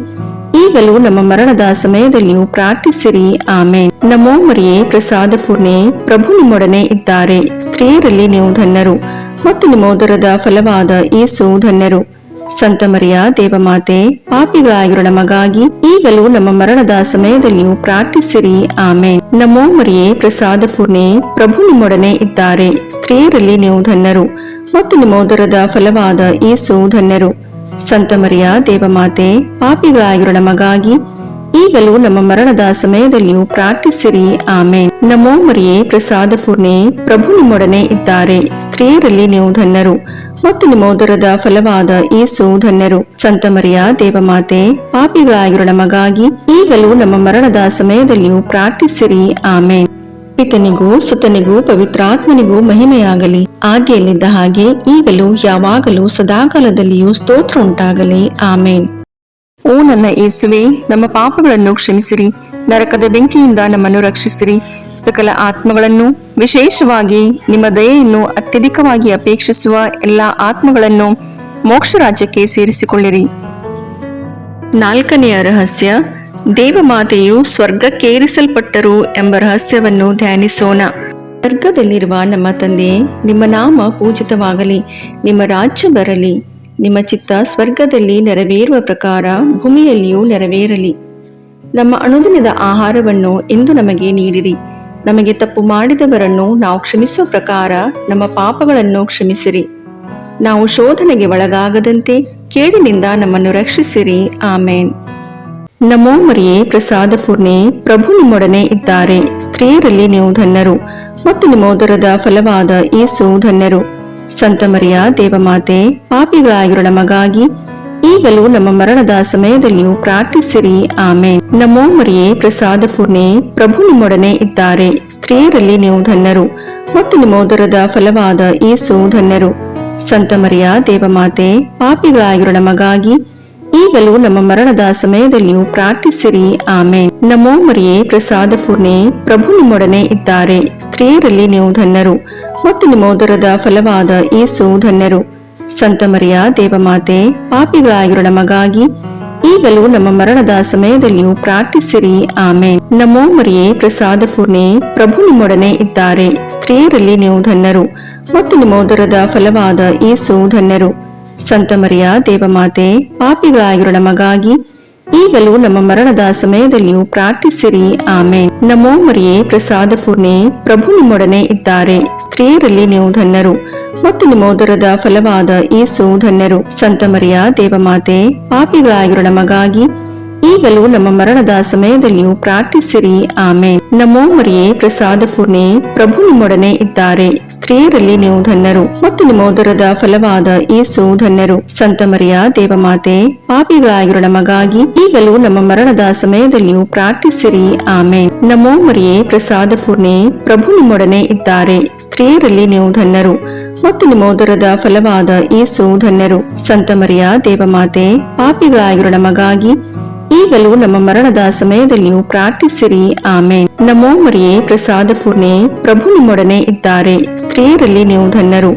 ಈಗಲೂ ನಮ್ಮ ಮರಣದ ಸಮಯದಲ್ಲಿಯೂ ಪ್ರಾರ್ಥಿಸಿರಿ. ಆಮೇನ್. ನಮೋ ಮರಿಯೇ, ಪ್ರಸಾದ ಪೂರ್ಣೆ, ಪ್ರಭು ನಿಮ್ಮೊಡನೆ ಇದ್ದಾರೆ. ಸ್ತ್ರೀಯರಲ್ಲಿ ನೀವು ಧನ್ಯರು ಮತ್ತು ನಿಮ್ಮ ಉದರದ ಫಲವಾದ ಯೇಸು ಧನ್ಯರು. ಸಂತ ಮರಿಯ ದೇವಮಾತೆ, ಪಾಪಿಗಳಾಗಿರೋ ನಮಗಾಗಿ ಈಗಲೂ ನಮ್ಮ ಮರಣದ ಸಮಯದಲ್ಲಿಯೂ ಪ್ರಾರ್ಥಿಸಿರಿ. ಆಮೇನ್. ನಮೋ ಮರಿಯೇ, ಪ್ರಸಾದ ಪೂರ್ಣೆ, ಪ್ರಭು ನಿಮ್ಮೊಡನೆ ಇದ್ದಾರೆ. ಸ್ತ್ರೀಯರಲ್ಲಿ ನೀವು ಧನ್ಯರು ಮತ್ತು ನಿಮ್ಮ ಉದರದ ಫಲವಾದ ಯೇಸು ಧನ್ಯರು. ಸಂತ ಮರಿಯ ದೇವಮಾತೆ, ಪಾಪಿಗಳಾಗಿರೋ ನಮಗಾಗಿ ಈಗಲೂ ನಮ್ಮ ಮರಣದ ಸಮಯದಲ್ಲಿಯೂ ಪ್ರಾರ್ಥಿಸಿರಿ. ಆಮೇನ್. ನಮೋ ಮರಿಯೇ, ಪ್ರಸಾದ ಪೂರ್ಣೆ, ಪ್ರಭು ನಿಮ್ಮೊಡನೆ ಇದ್ದಾರೆ. ಸ್ತ್ರೀಯರಲ್ಲಿ ನೀವು ಧನ್ಯರು ಮತ್ತು ನಿಮ್ಮ ಉದರದ ಫಲವಾದ ಯೇಸು ಧನ್ಯರು. ಸಂತ ಮರಿಯ ದೇವಮಾತೆ, ಪಾಪಿಗಳಾಗಿರೋ ನಮಗಾಗಿ ಈಗಲೂ ನಮ್ಮ ಮರಣದ ಸಮಯದಲ್ಲಿಯೂ ಪ್ರಾರ್ಥಿಸಿರಿ. ಆಮೇನ್. ಪಿತನಿಗೂ ಸುತನಿಗೂ ಪವಿತ್ರಾತ್ಮನಿಗೂ ಮಹಿಮೆಯಾಗಲಿ, ಆದಿಯಲ್ಲಿದ್ದ ಹಾಗೆ ಈಗಲೂ ಯಾವಾಗಲೂ ಸದಾಕಾಲದಲ್ಲಿಯೂ ಸ್ತೋತ್ರ ಉಂಟಾಗಲಿ. ಆಮೇನ್. ಓ ನನ್ನ ಯೇಸುವೆ, ನಮ್ಮ ಪಾಪಗಳನ್ನು ಕ್ಷಮಿಸಿರಿ, ನರಕದ ಬೆಂಕಿಯಿಂದ ನಮ್ಮನ್ನು ರಕ್ಷಿಸಿರಿ, ಸಕಲ ಆತ್ಮಗಳನ್ನು, ವಿಶೇಷವಾಗಿ ನಿಮ್ಮ ದಯೆಯನ್ನು ಅತ್ಯಧಿಕವಾಗಿ ಅಪೇಕ್ಷಿಸುವ ಎಲ್ಲಾ ಆತ್ಮಗಳನ್ನು ಮೋಕ್ಷ ರಾಜ್ಯಕ್ಕೆ ಸೇರಿಸಿಕೊಳ್ಳಿರಿ. ನಾಲ್ಕನೆಯ ರಹಸ್ಯ, ದೇವಮಾತೆಯು ಸ್ವರ್ಗಕ್ಕೇರಿಸಲ್ಪಟ್ಟರು ಎಂಬ ರಹಸ್ಯವನ್ನು ಧ್ಯಾನಿಸೋಣ. ಸ್ವರ್ಗದಲ್ಲಿರುವ ನಮ್ಮ ತಂದೆ, ನಿಮ್ಮ ನಾಮ ಪೂಜಿತವಾಗಲಿ, ನಿಮ್ಮ ರಾಜ್ಯ ಬರಲಿ, ನಿಮ್ಮ ಚಿತ್ತ ಸ್ವರ್ಗದಲ್ಲಿ ನೆರವೇರುವ ಪ್ರಕಾರ ಭೂಮಿಯಲ್ಲಿಯೂ ನೆರವೇರಲಿ. ನಮ್ಮ ಅನುದಿನದ ಆಹಾರವನ್ನು ಇಂದು ನಮಗೆ ನೀಡಿರಿ. ನಮಗೆ ತಪ್ಪು ಮಾಡಿದವರನ್ನು ನಾವು ಕ್ಷಮಿಸುವ ಪ್ರಕಾರ ನಮ್ಮ ಪಾಪಗಳನ್ನು ಕ್ಷಮಿಸಿರಿ. ನಾವು ಶೋಧನೆಗೆ ಒಳಗಾಗದಂತೆ ಕೇಡಿನಿಂದ ನಮ್ಮನ್ನು ರಕ್ಷಿಸಿರಿ. ಆಮೇನ್. ನಮೋ ಮರಿಯೇ, ಪ್ರಸಾದ ಪೂರ್ಣೆ, ಪ್ರಭು ನಿಮ್ಮೊಡನೆ ಇದ್ದಾರೆ. ಸ್ತ್ರೀಯರಲ್ಲಿ ನೀವು ಧನ್ಯರು ಮತ್ತು ನಿಮ್ಮ ಉದರದ ಫಲವಾದ ಯೇಸು ಧನ್ಯರು. ಸಂತ ಮರಿಯ ದೇವಮಾತೆ, ಪಾಪಿಗಳಾಗಿರೋ ನಮಗಾಗಿ ಈಗಲೂ ನಮ್ಮ ಮರಣದ ಸಮಯದಲ್ಲಿಯೂ ಪ್ರಾರ್ಥಿಸಿರಿ. ಆಮೇನ್. ನಮೋ ಮರಿಯೇ, ಪ್ರಸಾದ ಪೂರ್ಣೆ, ಪ್ರಭು ನಿಮ್ಮೊಡನೆ ಇದ್ದಾರೆ. ಸ್ತ್ರೀಯರಲ್ಲಿ ನೀವು ಧನ್ಯರು ಮತ್ತು ನಿಮ್ಮ ಉದರದ ಫಲವಾದ ಯೇಸು ಧನ್ಯರು. ಸಂತ ಮರಿಯ ದೇವಮಾತೆ, ಪಾಪಿಗಳಾಗಿರೋ ನಮಗಾಗಿ ಈಗಲೂ ನಮ್ಮ ಮರಣದ ಸಮಯದಲ್ಲಿಯೂ ಪ್ರಾರ್ಥಿಸಿರಿ. ಆಮೇನ್. ನಮೋ ಮರಿಯೇ, ಪ್ರಸಾದ ಪೂರ್ಣೆ, ಪ್ರಭು ನಿಮ್ಮೊಡನೆ ಇದ್ದಾರೆ. ಸ್ತ್ರೀಯರಲ್ಲಿ ನೀವು ಧನ್ಯರು ಮತ್ತು ನಿಮ್ಮ ಉದರದ ಫಲವಾದ ಯೇಸು ಧನ್ಯರು. ಸಂತ ಮರಿಯ ದೇವಮಾತೆ, ಪಾಪಿಗಳಾಗಿರೋ ನಮಗಾಗಿ ಈಗಲೂ ನಮ್ಮ ಮರಣದ ಸಮಯದಲ್ಲಿಯೂ ಪ್ರಾರ್ಥಿಸಿರಿ. ಆಮೇನ್. ನಮೋ ಮರಿಯೇ, ಪ್ರಸಾದ ಪೂರ್ಣೆ, ಪ್ರಭು ನಿಮ್ಮೊಡನೆ ಇದ್ದಾರೆ. ಸ್ತ್ರೀಯರಲ್ಲಿ ನೀವು ಧನ್ಯರು ಮತ್ತು ನಿಮ್ಮ ಉದರದ ಫಲವಾದ ಯೇಸು ಧನ್ಯರು. ಸಂತ ಮರಿಯ ದೇವಮಾತೆ, ಪಾಪಿಗಳಾಗಿರೋ ನಮಗಾಗಿ ಈಗಲೂ ನಮ್ಮ ಮರಣದ ಸಮಯದಲ್ಲಿಯೂ ಪ್ರಾರ್ಥಿಸಿರಿ. ಆಮೇನ್. ನಮೋ ಮರಿಯೇ, ಪ್ರಸಾದ ಪೂರ್ಣೆ, ಪ್ರಭು ನಿಮ್ಮೊಡನೆ ಇದ್ದಾರೆ. ಸ್ತ್ರೀಯರಲ್ಲಿ ನೀವು ಧನ್ಯರು ಮತ್ತು ನಿಮ್ಮ ಉದರದ ಫಲವಾದ ಯೇಸು ಧನ್ಯರು. ಸಂತ ಮರಿಯ ದೇವಮಾತೆ, ಪಾಪಿಗಳಾಗಿರೋ ನಮಗಾಗಿ ಈಗಲೂ ನಮ್ಮ ಮರಣದ ಸಮಯದಲ್ಲಿಯೂ ಪ್ರಾರ್ಥಿಸಿರಿ. ಆಮೇನ್. ನಮೋ ಮರಿಯೇ, ಪ್ರಸಾದ ಪೂರ್ಣೆ, ಪ್ರಭು ನಿಮ್ಮೊಡನೆ ಇದ್ದಾರೆ. ಸ್ತ್ರೀಯರಲ್ಲಿ ನೀವು ಧನ್ಯರು ಮತ್ತು ನಿಮ್ಮ ಉದರದ ಫಲವಾದ ಯೇಸು ಧನ್ಯರು. ಸಂತ ಮರಿಯ ದೇವಮಾತೆ, ಪಾಪಿಗಳಾಗಿರೋ ನಮಗಾಗಿ ಈಗಲೂ ನಮ್ಮ ಮರಣದ ಸಮಯದಲ್ಲಿಯೂ ಪ್ರಾರ್ಥಿಸಿರಿ. ಆಮೇನ್. ನಮೋ ಮರಿಯೇ, ಪ್ರಸಾದ ಪೂರ್ಣೆ, ಪ್ರಭು ನಿಮ್ಮೊಡನೆ ಇದ್ದಾರೆ. ಸ್ತ್ರೀಯರಲ್ಲಿ ನೀವು ಧನ್ಯರು ಮತ್ತು ನಿಮ್ಮ ಉದರದ ಫಲವಾದ ಯೇಸು ಧನ್ಯರು. ಸಂತ ಮರಿಯ ದೇವಮಾತೆ, ಪಾಪಿಗಳಾಗಿರೋ ನಮಗಾಗಿ ಈಗಲೂ ನಮ್ಮ ಮರಣದ ಸಮಯದಲ್ಲಿಯೂ ಪ್ರಾರ್ಥಿಸಿರಿ. ಆಮೇನ್. ನಮೋ ಮರಿಯೇ, ಪ್ರಸಾದ ಪೂರ್ಣೆ, ಪ್ರಭು ನಿಮ್ಮೊಡನೆ ಇದ್ದಾರೆ. ಸ್ತ್ರೀಯರಲ್ಲಿ ನೀವು ಧನ್ಯರು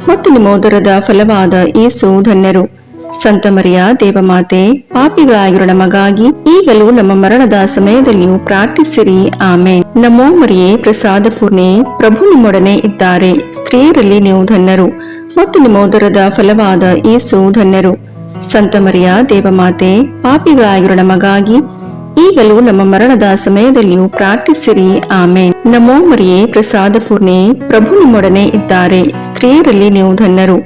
ಮತ್ತು ನಿಮ್ಮ ಉದರದ ಫಲವಾದ ಯೇಸು ಧನ್ಯರು. ಸಂತ ಮರಿಯ ದೇವಮಾತೆ, ಪಾಪಿಗಳಾಗಿರೋ ನಮಗಾಗಿ ಈಗಲೂ ನಮ್ಮ ಮರಣದ ಸಮಯದಲ್ಲಿಯೂ ಪ್ರಾರ್ಥಿಸಿರಿ. ಆಮೇನ್. ನಮೋ ಮರಿಯೇ, ಪ್ರಸಾದ ಪೂರ್ಣೆ, ಪ್ರಭು ನಿಮ್ಮೊಡನೆ ಇದ್ದಾರೆ. ಸ್ತ್ರೀಯರಲ್ಲಿ ನೀವು ಧನ್ಯರು ಮತ್ತು ನಿಮ್ಮ ಉದರದ ಫಲವಾದ ಯೇಸು ಧನ್ಯರು. ಸಂತ ಮರಿಯ ದೇವಮಾತೆ, ಪಾಪಿಗಳಾಗಿರೋ ನಮಗಾಗಿ ಈಗಲೂ ನಮ್ಮ ಮರಣದ ಸಮಯದಲ್ಲಿಯೂ ಪ್ರಾರ್ಥಿಸಿರಿ. ಆಮೇನ್. ನಮೋ ಮರಿಯೇ, ಪ್ರಸಾದ ಪೂರ್ಣೆ, ಪ್ರಭು ನಿಮ್ಮೊಡನೆ ಇದ್ದಾರೆ. ಸ್ತ್ರೀಯರಲ್ಲಿ ನೀವು ಧನ್ಯರು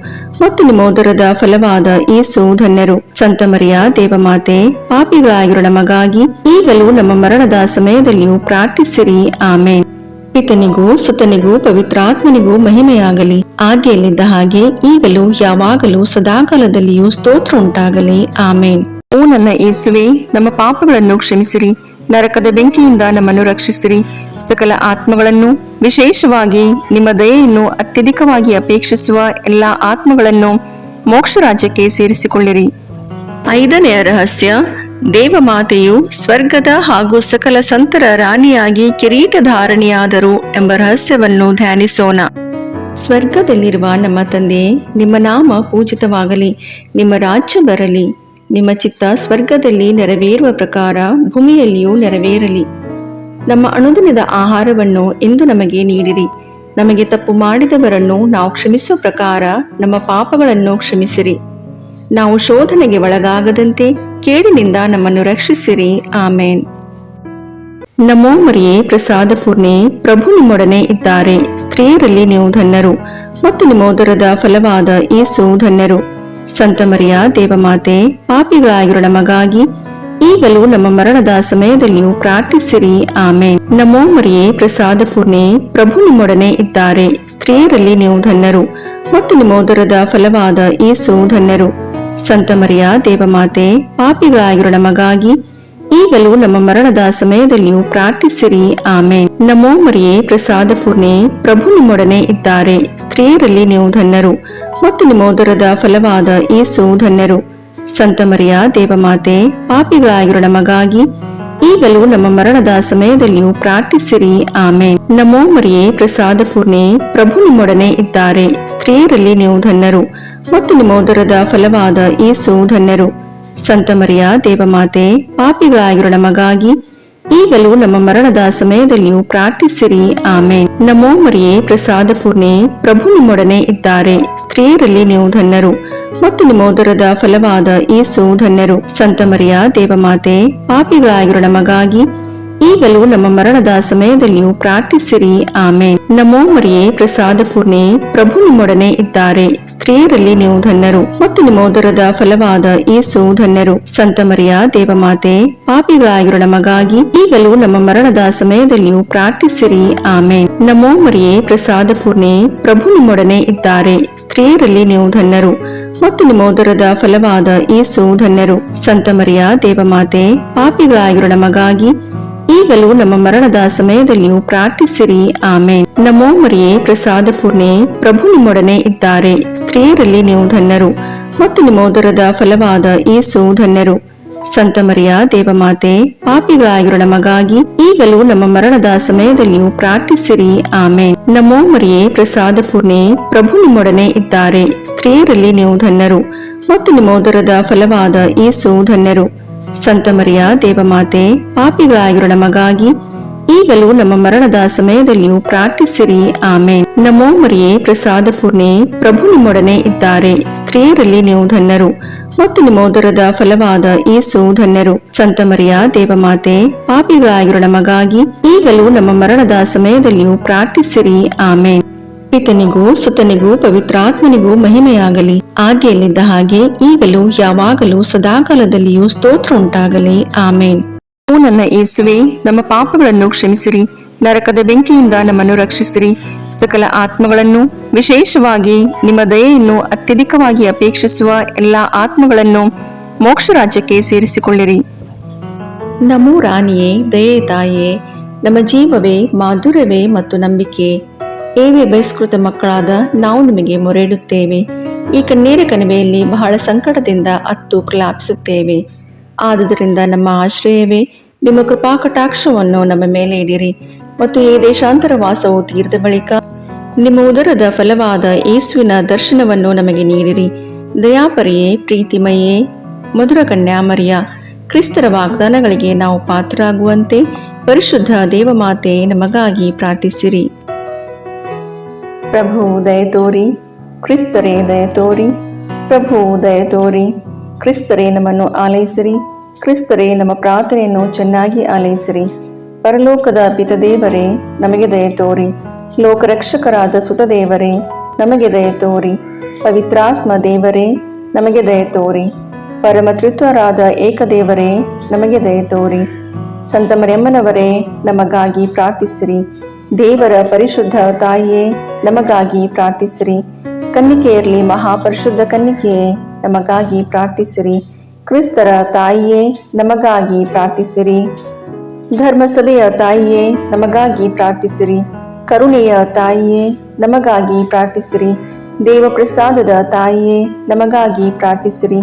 ಮತ್ತು ನಿಮ್ಮ ಉದರದ ಫಲವಾದ ಯೇಸು ಧನ್ಯರು. ಸಂತ ಮರಿಯ ದೇವಮಾತೆ, ಪಾಪಿಗಳಾಗಿರೋ ನಮಗಾಗಿ ಈಗಲೂ ನಮ್ಮ ಮರಣದ ಸಮಯದಲ್ಲಿಯೂ ಪ್ರಾರ್ಥಿಸಿರಿ. ಆಮೇನ್. ಪಿತನಿಗೂ ಸುತನಿಗೂ ಪವಿತ್ರಾತ್ಮನಿಗೂ ಮಹಿಮೆಯಾಗಲಿ, ಆದಿಯಲ್ಲಿದ್ದ ಹಾಗೆ ಈಗಲೂ ಯಾವಾಗಲೂ ಸದಾಕಾಲದಲ್ಲಿಯೂ ಸ್ತೋತ್ರ ಉಂಟಾಗಲಿ. ಆಮೇನ್. ಓ ನನ್ನ ಯೇಸುವೆ, ನಮ್ಮ ಪಾಪಗಳನ್ನು ಕ್ಷಮಿಸಿರಿ, ನರಕದ ಬೆಂಕಿಯಿಂದ ನಮ್ಮನ್ನು ರಕ್ಷಿಸಿರಿ, ಸಕಲ ಆತ್ಮಗಳನ್ನು, ವಿಶೇಷವಾಗಿ ನಿಮ್ಮ ದಯೆಯನ್ನು ಅತ್ಯಧಿಕವಾಗಿ ಅಪೇಕ್ಷಿಸುವ ಎಲ್ಲ ಆತ್ಮಗಳನ್ನು ಮೋಕ್ಷ ರಾಜ್ಯಕ್ಕೆ ಸೇರಿಸಿಕೊಳ್ಳಿರಿ. 5ನೆಯ ರಹಸ್ಯ, ದೇವಮಾತೆಯು ಸ್ವರ್ಗದ ಹಾಗೂ ಸಕಲ ಸಂತರ ರಾಣಿಯಾಗಿ ಕಿರೀಟಧಾರಣಿಯಾದರು ಎಂಬ ರಹಸ್ಯವನ್ನು ಧ್ಯಾನಿಸೋಣ. ಸ್ವರ್ಗದಲ್ಲಿರುವ ನಮ್ಮ ತಂದೆಯೇ, ನಿಮ್ಮ ನಾಮ ಪೂಜಿತವಾಗಲಿ, ನಿಮ್ಮ ರಾಜ್ಯ ಬರಲಿ, ನಿಮ್ಮ ಚಿತ್ತ ಸ್ವರ್ಗದಲ್ಲಿ ನೆರವೇರುವ ಪ್ರಕಾರ ಭೂಮಿಯಲ್ಲಿಯೂ ನೆರವೇರಲಿ. ನಮ್ಮ ಅನುದಿನದ ಆಹಾರವನ್ನು ಇಂದು ನಮಗೆ ನೀಡಿರಿ. ನಮಗೆ ತಪ್ಪು ಮಾಡಿದವರನ್ನು ನಾವು ಕ್ಷಮಿಸುವ ಪ್ರಕಾರ ನಮ್ಮ ಪಾಪಗಳನ್ನು ಕ್ಷಮಿಸಿರಿ. ನಾವು ಶೋಧನೆಗೆ ಒಳಗಾಗದಂತೆ ಕೇಡಿನಿಂದ ನಮ್ಮನ್ನು ರಕ್ಷಿಸಿರಿ. ಆಮೇನ್. ನಮೋ ಮರಿಯೇ, ಪ್ರಸಾದ ಪೂರ್ಣೆ, ಪ್ರಭು ನಿಮ್ಮೊಡನೆ ಇದ್ದಾರೆ. ಸ್ತ್ರೀಯರಲ್ಲಿ ನೀವು ಧನ್ಯರು ಮತ್ತು ನಿಮ್ಮ ಉದರದ ಫಲವಾದ ಯೇಸು ಧನ್ಯರು. ಸಂತ ಮರಿಯ ದೇವಮಾತೆ, ಪಾಪಿಗಳಾಗಿರೋ ನಮಗಾಗಿ ಈಗಲೂ ನಮ್ಮ ಮರಣದ ಸಮಯದಲ್ಲಿಯೂ ಪ್ರಾರ್ಥಿಸಿರಿ. ಆಮೇನ್. ನಮೋ ಮರಿಯೇ, ಪ್ರಸಾದ ಪೂರ್ಣೆ, ಪ್ರಭು ನಿಮ್ಮೊಡನೆ ಇದ್ದಾರೆ. ಸ್ತ್ರೀಯರಲ್ಲಿ ನೀವು ಧನ್ಯರು ಮತ್ತು ನಿಮ್ಮ ಉದರದ ಫಲವಾದ ಯೇಸು ಧನ್ಯರು. ಸಂತ ಮರಿಯ ದೇವಮಾತೆ, ಪಾಪಿಗಳಾಗಿರೋ ನಮಗಾಗಿ ಈಗಲೂ ನಮ್ಮ ಮರಣದ ಸಮಯದಲ್ಲಿಯೂ ಪ್ರಾರ್ಥಿಸಿರಿ. ಆಮೇನ್. ನಮೋ ಮರಿಯೇ, ಪ್ರಸಾದ ಪೂರ್ಣೆ, ಪ್ರಭು ನಿಮ್ಮೊಡನೆ ಇದ್ದಾರೆ. ಸ್ತ್ರೀಯರಲ್ಲಿ ನೀವು ಧನ್ಯರು ಮತ್ತು ನಿಮ್ಮ ಉದರದ ಫಲವಾದ ಯೇಸು ಧನ್ಯರು. ಸಂತ ಮರಿಯ ದೇವಮಾತೆ, ಪಾಪಿಗಳಾಗಿರೋ ನಮಗಾಗಿ ಈಗಲೂ ನಮ್ಮ ಮರಣದ ಸಮಯದಲ್ಲಿಯೂ ಪ್ರಾರ್ಥಿಸಿರಿ. ಆಮೇನ್. ನಮೋ ಮರಿಯೇ, ಪ್ರಸಾದ ಪೂರ್ಣೆ, ಪ್ರಭು ನಿಮ್ಮೊಡನೆ ಇದ್ದಾರೆ. ಸ್ತ್ರೀಯರಲ್ಲಿ ನೀವು ಧನ್ಯರು ಮತ್ತು ನಿಮ್ಮ ಉದರದ ಫಲವಾದ ಯೇಸು ಧನ್ಯರು. ಸಂತ ಮರಿಯ ದೇವಮಾತೆ, ಪಾಪಿಗಳಾಗಿರೋ ನಮಗಾಗಿ ಈಗಲೂ ನಮ್ಮ ಮರಣದ ಸಮಯದಲ್ಲಿಯೂ ಪ್ರಾರ್ಥಿಸಿರಿ. ಆಮೇನ್. ನಮೋ ಮರಿಯೇ, ಪ್ರಸಾದ ಪೂರ್ಣೆ, ಪ್ರಭು ನಿಮ್ಮೊಡನೆ ಇದ್ದಾರೆ. ಸ್ತ್ರೀಯರಲ್ಲಿ ನೀವು ಧನ್ಯರು ಮತ್ತು ನಿಮ್ಮ ಉದರದ ಫಲವಾದ ಯೇಸು ಧನ್ಯರು. ಸಂತ ಮರಿಯ ದೇವಮಾತೆ, ಪಾಪಿಗಳಾಗಿರೋ ನಮಗಾಗಿ ಈಗಲೂ ನಮ್ಮ ಮರಣದ ಸಮಯದಲ್ಲಿಯೂ ಪ್ರಾರ್ಥಿಸಿರಿ. ಆಮೇನ್. ನಮೋ ಮರಿಯೇ, ಪ್ರಸಾದ ಪೂರ್ಣೆ, ಪ್ರಭು ನಿಮ್ಮೊಡನೆ ಇದ್ದಾರೆ. ಸ್ತ್ರೀಯರಲ್ಲಿ ನೀವು ಧನ್ಯರು ಮತ್ತು ನಿಮ್ಮ ಉದರದ ಫಲವಾದ ಯೇಸು ಧನ್ಯರು. ಸಂತ ಮರಿಯ ದೇವಮಾತೆ, ಪಾಪಿಗಳಾಗಿರೋ ನಮಗಾಗಿ ಈಗಲೂ ನಮ್ಮ ಮರಣದ ಸಮಯದಲ್ಲಿಯೂ ಪ್ರಾರ್ಥಿಸಿರಿ. ಆಮೇನ್. ನಮೋ ಮರಿಯೇ, ಪ್ರಸಾದ ಪೂರ್ಣೆ, ಪ್ರಭು ನಿಮ್ಮೊಡನೆ ಇದ್ದಾರೆ. ಸ್ತ್ರೀಯರಲ್ಲಿ ನೀವು ಧನ್ಯರು ಮತ್ತು ನಿಮ್ಮ ಉದರದ ಫಲವಾದ ಯೇಸು ಧನ್ಯರು. ಸಂತ ಮರಿಯ ದೇವಮಾತೆ, ಪಾಪಿಗಳಾಗಿರೋ ನಮಗಾಗಿ ಈಗಲೂ ನಮ್ಮ ಮರಣದ ಸಮಯದಲ್ಲಿಯೂ ಪ್ರಾರ್ಥಿಸಿರಿ. ಆಮೇನ್. ನಮೋ ಮರಿಯೇ, ಪ್ರಸಾದ ಪೂರ್ಣೆ, ಪ್ರಭು ನಿಮ್ಮೊಡನೆ ಇದ್ದಾರೆ. ಸ್ತ್ರೀಯರಲ್ಲಿ ನೀವು ಧನ್ಯರು ಮತ್ತು ನಿಮ್ಮ ಉದರದ ಫಲವಾದ ಯೇಸು ಧನ್ಯರು. ಸಂತ ಮರಿಯ ದೇವಮಾತೆ, ಪಾಪಿಗಳಾಗಿರೋ ನಮಗಾಗಿ ಈಗಲೂ ನಮ್ಮ ಮರಣದ ಸಮಯದಲ್ಲಿಯೂ ಪ್ರಾರ್ಥಿಸಿರಿ. ಆಮೇನ್. ನಮೋ ಮರಿಯೇ, ಪ್ರಸಾದ ಪೂರ್ಣೆ, ಪ್ರಭು ನಿಮ್ಮೊಡನೆ ಇದ್ದಾರೆ. ಸ್ತ್ರೀಯರಲ್ಲಿ ನೀವು ಧನ್ಯರು ಮತ್ತು ನಿಮ್ಮ ಉದರದ ಫಲವಾದ ಯೇಸು ಧನ್ಯರು. ಸಂತ ಮರಿಯ ದೇವಮಾತೆ, ಪಾಪಿಗಳಾಗಿರೋ ನಮಗಾಗಿ ಈಗಲೂ ನಮ್ಮ ಮರಣದ ಸಮಯದಲ್ಲಿಯೂ ಪ್ರಾರ್ಥಿಸಿರಿ. ಆಮೇನ್. ನಮೋ ಮರಿಯೇ, ಪ್ರಸಾದ ಪೂರ್ಣೆ, ಪ್ರಭು ನಿಮ್ಮೊಡನೆ ಇದ್ದಾರೆ. ಸ್ತ್ರೀಯರಲ್ಲಿ ನೀವು ಧನ್ಯರು ಮತ್ತು ನಿಮ್ಮ ಉದರದ ಫಲವಾದ ಯೇಸು ಧನ್ಯರು. ಸಂತ ಮರಿಯ ದೇವಮಾತೆ, ಪಾಪಿಗಳಾಗಿರೋ ನಮಗಾಗಿ ಈಗಲೂ ನಮ್ಮ ಮರಣದ ಸಮಯದಲ್ಲಿಯೂ ಪ್ರಾರ್ಥಿಸಿರಿ. ಆಮೇನ್. ಪಿತನಿಗೂ ಸುತನಿಗೂ ಪವಿತ್ರಾತ್ಮನಿಗೂ ಮಹಿಮೆಯಾಗಲಿ, ಆದಿಯಲ್ಲಿದ್ದ ಹಾಗೆ ಈಗಲೂ ಯಾವಾಗಲೂ ಸದಾಕಾಲದಲ್ಲಿಯೂ ಸ್ತೋತ್ರ ಉಂಟಾಗಲಿ. ಆಮೇನ್. ಓ ನನ್ನ ಯೇಸುವೆ, ನಮ್ಮ ಪಾಪಗಳನ್ನು ಕ್ಷಮಿಸಿರಿ, ನರಕದ ಬೆಂಕಿಯಿಂದ ನಮ್ಮನ್ನು ರಕ್ಷಿಸಿರಿ, ಸಕಲ ಆತ್ಮಗಳನ್ನು, ವಿಶೇಷವಾಗಿ ನಿಮ್ಮ ದಯೆಯನ್ನು ಅತ್ಯಧಿಕವಾಗಿ ಅಪೇಕ್ಷಿಸುವ ಎಲ್ಲಾ ಆತ್ಮಗಳನ್ನು ಮೋಕ್ಷ ರಾಜ್ಯಕ್ಕೆ ಸೇರಿಸಿಕೊಳ್ಳಿರಿ. ನಮೋ ರಾಣಿಯೇ, ದಯೆ ತಾಯೇ, ನಮ್ಮ ಜೀವವೇ, ಮಾಧುರ್ಯವೇ ಮತ್ತು ನಂಬಿಕೆ, ಏವೇ ಬಹಿಷ್ಕೃತ ಮಕ್ಕಳಾದ ನಾವು ನಿಮಗೆ ಮೊರೆಯಿಡುತ್ತೇವೆ. ಈ ಕಣ್ಣೀರ ಕಣಿವೆಯಲ್ಲಿ ಬಹಳ ಸಂಕಟದಿಂದ ಅತ್ತು ಪ್ರಲಾಪಿಸುತ್ತೇವೆ. ಆದುದರಿಂದ ನಮ್ಮ ಆಶ್ರಯವೇ, ನಿಮ್ಮ ಕೃಪಾ ಕಟಾಕ್ಷವನ್ನು ನಮ್ಮ ಮೇಲೆ ಇಡಿರಿ ಮತ್ತು ಈ ದೇಶಾಂತರ ವಾಸವು ತೀರಿದ ಬಳಿಕ ನಿಮ್ಮ ಉದರದ ಫಲವಾದ ಯೇಸುವಿನ ದರ್ಶನವನ್ನು ನಮಗೆ ನೀಡಿರಿ. ದಯಾಪರಿಯೇ, ಪ್ರೀತಿಮಯೇ, ಮಧುರ ಕನ್ಯಾಮರಿಯ, ಕ್ರಿಸ್ತರ ವಾಗ್ದಾನಗಳಿಗೆ ನಾವು ಪಾತ್ರರಾಗುವಂತೆ ಪರಿಶುದ್ಧ ದೇವಮಾತೆ ನಮಗಾಗಿ ಪ್ರಾರ್ಥಿಸಿರಿ. ಪ್ರಭು ದಯತೋರಿ, ಕ್ರಿಸ್ತರೇ ದಯತೋರಿ, ಪ್ರಭು ದಯತೋರಿ, ಕ್ರಿಸ್ತರೇ ನಮ್ಮನ್ನು ಆಲೈಸಿರಿ, ಕ್ರಿಸ್ತರೇ ನಮ್ಮ ಪ್ರಾರ್ಥನೆಯನ್ನು ಚೆನ್ನಾಗಿ ಆಲೈಸಿರಿ. ಪರಲೋಕದ ಪಿತದೇವರೇ, ನಮಗೆ ದಯತೋರಿ. ಲೋಕರಕ್ಷಕರಾದ ಸುತದೇವರೇ, ನಮಗೆ ದಯತೋರಿ. ಪವಿತ್ರಾತ್ಮ ದೇವರೇ, ನಮಗೆ ದಯತೋರಿ. ಪರಮತ್ರಿತ್ವರಾದ ಏಕದೇವರೇ, ನಮಗೆ ದಯತೋರಿ. ಸಂತ ಮರಿಯಮ್ಮನವರೇ, ನಮಗಾಗಿ ಪ್ರಾರ್ಥಿಸಿರಿ. ದೇವರ ಪರಿಶುದ್ಧ ತಾಯಿಯೇ, ನಮಗಾಗಿ ಪ್ರಾರ್ಥಿಸಿರಿ. ಕನ್ನಿಕೆಯರಲ್ಲಿ ಮಹಾಪರಿಶುದ್ಧ ಕನ್ನಿಕೆಯೇ, ನಮಗಾಗಿ ಪ್ರಾರ್ಥಿಸಿರಿ. ಕ್ರಿಸ್ತರ ತಾಯಿಯೇ, ನಮಗಾಗಿ ಪ್ರಾರ್ಥಿಸಿರಿ. ಧರ್ಮಸಭೆಯ ತಾಯಿಯೇ, ನಮಗಾಗಿ ಪ್ರಾರ್ಥಿಸಿರಿ. ಕರುಣೆಯ ತಾಯಿಯೇ, ನಮಗಾಗಿ ಪ್ರಾರ್ಥಿಸಿರಿ. ದೇವಪ್ರಸಾದದ ತಾಯಿಯೇ, ನಮಗಾಗಿ ಪ್ರಾರ್ಥಿಸಿರಿ.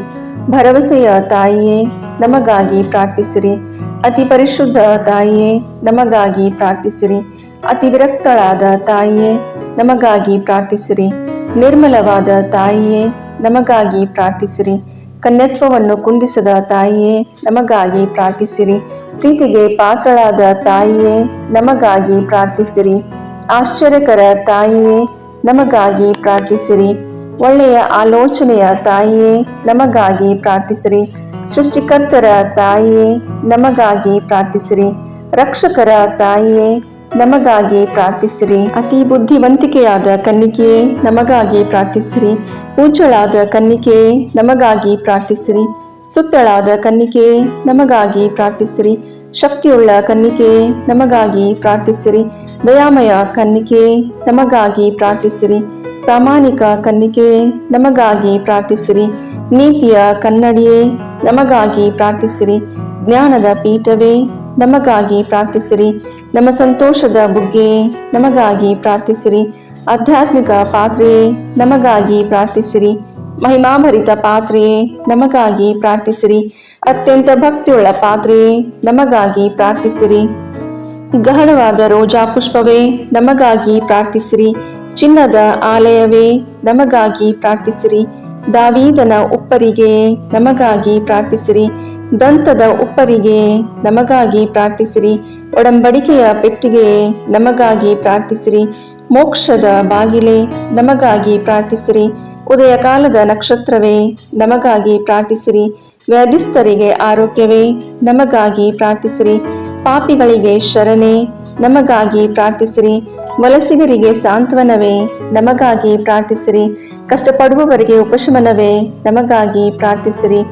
ಭರವಸೆಯ ತಾಯಿಯೇ, ನಮಗಾಗಿ ಪ್ರಾರ್ಥಿಸಿರಿ. ಅತಿ ಪರಿಶುದ್ಧ ತಾಯಿಯೇ, ನಮಗಾಗಿ ಪ್ರಾರ್ಥಿಸಿರಿ. ಅತಿ ವಿರಕ್ತಳಾದ ತಾಯಿಯೇ, ನಮಗಾಗಿ ಪ್ರಾರ್ಥಿಸಿರಿ. ನಿರ್ಮಲವಾದ ತಾಯಿಯೇ, ನಮಗಾಗಿ ಪ್ರಾರ್ಥಿಸಿರಿ. ಕನ್ಯತ್ವವನ್ನು ಕುಂದಿಸದ ತಾಯಿಯೇ, ನಮಗಾಗಿ ಪ್ರಾರ್ಥಿಸಿರಿ. ಪ್ರೀತಿಗೆ ಪಾತ್ರಳಾದ ತಾಯಿಯೇ, ನಮಗಾಗಿ ಪ್ರಾರ್ಥಿಸಿರಿ. ಆಶ್ಚರ್ಯಕರ ತಾಯಿಯೇ, ನಮಗಾಗಿ ಪ್ರಾರ್ಥಿಸಿರಿ. ಒಳ್ಳೆಯ ಆಲೋಚನೆಯ ತಾಯಿಯೇ, ನಮಗಾಗಿ ಪ್ರಾರ್ಥಿಸಿರಿ. ಸೃಷ್ಟಿಕರ್ತರ ತಾಯಿಯೇ, ನಮಗಾಗಿ ಪ್ರಾರ್ಥಿಸಿರಿ. ರಕ್ಷಕರ ತಾಯಿಯೇ, ನಮಗಾಗಿ ಪ್ರಾರ್ಥಿಸಿರಿ. ಅತಿ ಬುದ್ಧಿವಂತಿಕೆಯಾದ ಕನ್ನಿಕೆಯೇ, ನಮಗಾಗಿ ಪ್ರಾರ್ಥಿಸಿರಿ. ಪೂಜ್ಯಳಾದ ಕನ್ನಿಕೆಯೇ, ನಮಗಾಗಿ ಪ್ರಾರ್ಥಿಸಿರಿ. ಸ್ತುತ್ಯಳಾದ ಕನ್ನಿಕೆಯೇ, ನಮಗಾಗಿ ಪ್ರಾರ್ಥಿಸಿರಿ. ಶಕ್ತಿಯುಳ್ಳ ಕನ್ನಿಕೆಯೇ, ನಮಗಾಗಿ ಪ್ರಾರ್ಥಿಸಿರಿ. ದಯಾಮಯ ಕನ್ನಿಕೆಯೇ, ನಮಗಾಗಿ ಪ್ರಾರ್ಥಿಸಿರಿ. ಪ್ರಾಮಾಣಿಕ ಕನ್ನಿಕೆಯೇ, ನಮಗಾಗಿ ಪ್ರಾರ್ಥಿಸಿರಿ. ನೀತಿಯ ಕನ್ನಡಿಯೇ, ನಮಗಾಗಿ ಪ್ರಾರ್ಥಿಸಿರಿ. ಜ್ಞಾನದ ಪೀಠವೇ, ನಮಗಾಗಿ ಪ್ರಾರ್ಥಿಸಿರಿ. ನಮ್ಮ ಸಂತೋಷದ ಬುಗ್ಗೆಯೇ, ನಮಗಾಗಿ ಪ್ರಾರ್ಥಿಸಿರಿ. ಆಧ್ಯಾತ್ಮಿಕ ಪಾತ್ರೆಯೇ, ನಮಗಾಗಿ ಪ್ರಾರ್ಥಿಸಿರಿ. ಮಹಿಮಾಭರಿತ ಪಾತ್ರೆಯೇ, ನಮಗಾಗಿ ಪ್ರಾರ್ಥಿಸಿರಿ. ಅತ್ಯಂತ ಭಕ್ತಿಯುಳ್ಳ ಪಾತ್ರೆಯೇ, ನಮಗಾಗಿ ಪ್ರಾರ್ಥಿಸಿರಿ. ಗಹನವಾದ ರೋಜಾ ಪುಷ್ಪವೇ, ನಮಗಾಗಿ ಪ್ರಾರ್ಥಿಸಿರಿ. ಚಿನ್ನದ ಆಲಯವೇ, ನಮಗಾಗಿ ಪ್ರಾರ್ಥಿಸಿರಿ. ದಾವೀದನ ಉಪ್ಪರಿಗೆಯೇ, ನಮಗಾಗಿ ಪ್ರಾರ್ಥಿಸಿರಿ. ದಂತದ ಉಪ್ಪರಿಗೆಯೇ, ನಮಗಾಗಿ ಪ್ರಾರ್ಥಿಸಿರಿ. ಒಡಂಬಡಿಕೆಯ ಪೆಟ್ಟಿಗೆಯೇ, ನಮಗಾಗಿ ಪ್ರಾರ್ಥಿಸಿರಿ. ಮೋಕ್ಷದ ಬಾಗಿಲೇ, ನಮಗಾಗಿ ಪ್ರಾರ್ಥಿಸಿರಿ. ಉದಯ ಕಾಲದ ನಕ್ಷತ್ರವೇ, ನಮಗಾಗಿ ಪ್ರಾರ್ಥಿಸಿರಿ. ವ್ಯಾಧಿಸ್ಥರಿಗೆ ಆರೋಗ್ಯವೇ, ನಮಗಾಗಿ ಪ್ರಾರ್ಥಿಸಿರಿ. ಪಾಪಿಗಳಿಗೆ ಶರಣೆ, ನಮಗಾಗಿ ಪ್ರಾರ್ಥಿಸಿರಿ. ವಲಸಿಗರಿಗೆ ಸಾಂತ್ವನವೇ, ನಮಗಾಗಿ ಪ್ರಾರ್ಥಿಸಿರಿ. ಕಷ್ಟಪಡುವವರಿಗೆ ಉಪಶಮನವೇ, ನಮಗಾಗಿ ಪ್ರಾರ್ಥಿಸಿರಿ.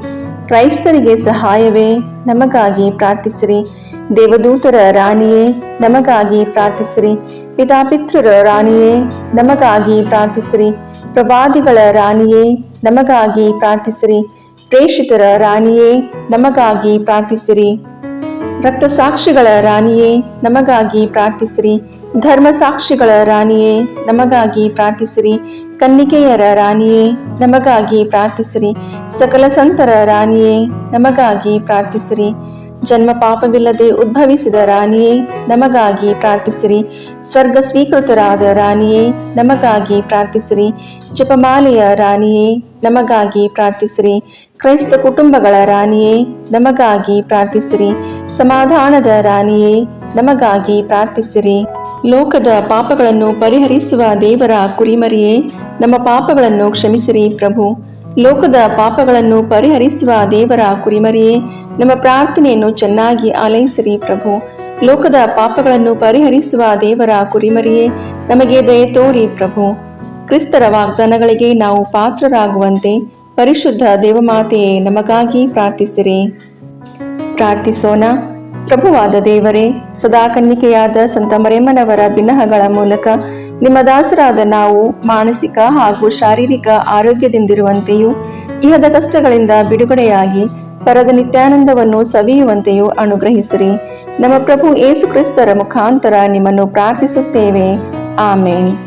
ಕ್ರೈಸ್ತರಿಗೆ ಸಹಾಯವೇ, ನಮಗಾಗಿ ಪ್ರಾರ್ಥಿಸಿರಿ. ದೇವದೂತರ ರಾಣಿಯೇ, ನಮಗಾಗಿ ಪ್ರಾರ್ಥಿಸಿರಿ. ಪಿತಾಪಿತೃರ ರಾಣಿಯೇ, ನಮಗಾಗಿ ಪ್ರಾರ್ಥಿಸಿರಿ. ಪ್ರವಾದಿಗಳ ರಾಣಿಯೇ, ನಮಗಾಗಿ ಪ್ರಾರ್ಥಿಸಿರಿ. ಪ್ರೇಷಿತರ ರಾಣಿಯೇ, ನಮಗಾಗಿ ಪ್ರಾರ್ಥಿಸಿರಿ. ರಕ್ತಸಾಕ್ಷಿಗಳ ರಾಣಿಯೇ, ನಮಗಾಗಿ ಪ್ರಾರ್ಥಿಸಿರಿ. ಧರ್ಮಸಾಕ್ಷಿಗಳ ರಾಣಿಯೇ, ನಮಗಾಗಿ ಪ್ರಾರ್ಥಿಸಿರಿ. ಕನ್ನಿಕೆಯರ ರಾಣಿಯೇ, ನಮಗಾಗಿ ಪ್ರಾರ್ಥಿಸಿರಿ. ಸಕಲ ಸಂತರ ರಾಣಿಯೇ, ನಮಗಾಗಿ ಪ್ರಾರ್ಥಿಸಿರಿ. ಜನ್ಮ ಪಾಪವಿಲ್ಲದೆ ಉದ್ಭವಿಸಿದ ರಾಣಿಯೇ, ನಮಗಾಗಿ ಪ್ರಾರ್ಥಿಸಿರಿ. ಸ್ವರ್ಗ ಸ್ವೀಕೃತರಾದ ರಾಣಿಯೇ, ನಮಗಾಗಿ ಪ್ರಾರ್ಥಿಸಿರಿ. ಜಪಮಾಲೆಯ ರಾಣಿಯೇ, ನಮಗಾಗಿ ಪ್ರಾರ್ಥಿಸಿರಿ. ಕ್ರೈಸ್ತ ಕುಟುಂಬಗಳ ರಾಣಿಯೇ, ನಮಗಾಗಿ ಪ್ರಾರ್ಥಿಸಿರಿ. ಸಮಾಧಾನದ ರಾಣಿಯೇ, ನಮಗಾಗಿ ಪ್ರಾರ್ಥಿಸಿರಿ. ಲೋಕದ ಪಾಪಗಳನ್ನು ಪರಿಹರಿಸುವ ದೇವರ ಕುರಿಮರಿಯೇ, ನಮ್ಮ ಪಾಪಗಳನ್ನು ಕ್ಷಮಿಸಿರಿ ಪ್ರಭು. ಲೋಕದ ಪಾಪಗಳನ್ನು ಪರಿಹರಿಸುವ ದೇವರ ಕುರಿಮರಿಯೇ, ನಮ್ಮ ಪ್ರಾರ್ಥನೆಯನ್ನು ಚೆನ್ನಾಗಿ ಆಲೈಸಿರಿ ಪ್ರಭು. ಲೋಕದ ಪಾಪಗಳನ್ನು ಪರಿಹರಿಸುವ ದೇವರ ಕುರಿಮರಿಯೇ, ನಮಗೆ ದಯೆ ತೋರಿ ಪ್ರಭು. ಕ್ರಿಸ್ತರ ವಾಗ್ದಾನಗಳಿಗೆ ನಾವು ಪಾತ್ರರಾಗುವಂತೆ ಪರಿಶುದ್ಧ ದೇವಮಾತೆಯೇ, ನಮಗಾಗಿ ಪ್ರಾರ್ಥಿಸಿರಿ. ಪ್ರಾರ್ಥಿಸೋಣ. ಪ್ರಭುವಾದ ದೇವರೇ, ಸದಾ ಕನ್ನಿಕೆಯಾದ ಸಂತ ಮರಿಯಮ್ಮನವರ ಬಿನ್ನಹಗಳ ಮೂಲಕ ನಿಮ್ಮ ದಾಸರಾದ ನಾವು ಮಾನಸಿಕ ಹಾಗೂ ಶಾರೀರಿಕ ಆರೋಗ್ಯದಿಂದಿರುವಂತೆಯೂ ಇಹದ ಕಷ್ಟಗಳಿಂದ ಬಿಡುಗಡೆಯಾಗಿ ಪರದ ನಿತ್ಯಾನಂದವನ್ನು ಸವಿಯುವಂತೆಯೂ ಅನುಗ್ರಹಿಸಿರಿ. ನಮ್ಮ ಪ್ರಭು ಯೇಸು ಕ್ರಿಸ್ತರ ಮುಖಾಂತರ ನಿಮ್ಮನ್ನು ಪ್ರಾರ್ಥಿಸುತ್ತೇವೆ. ಆಮೇನ್.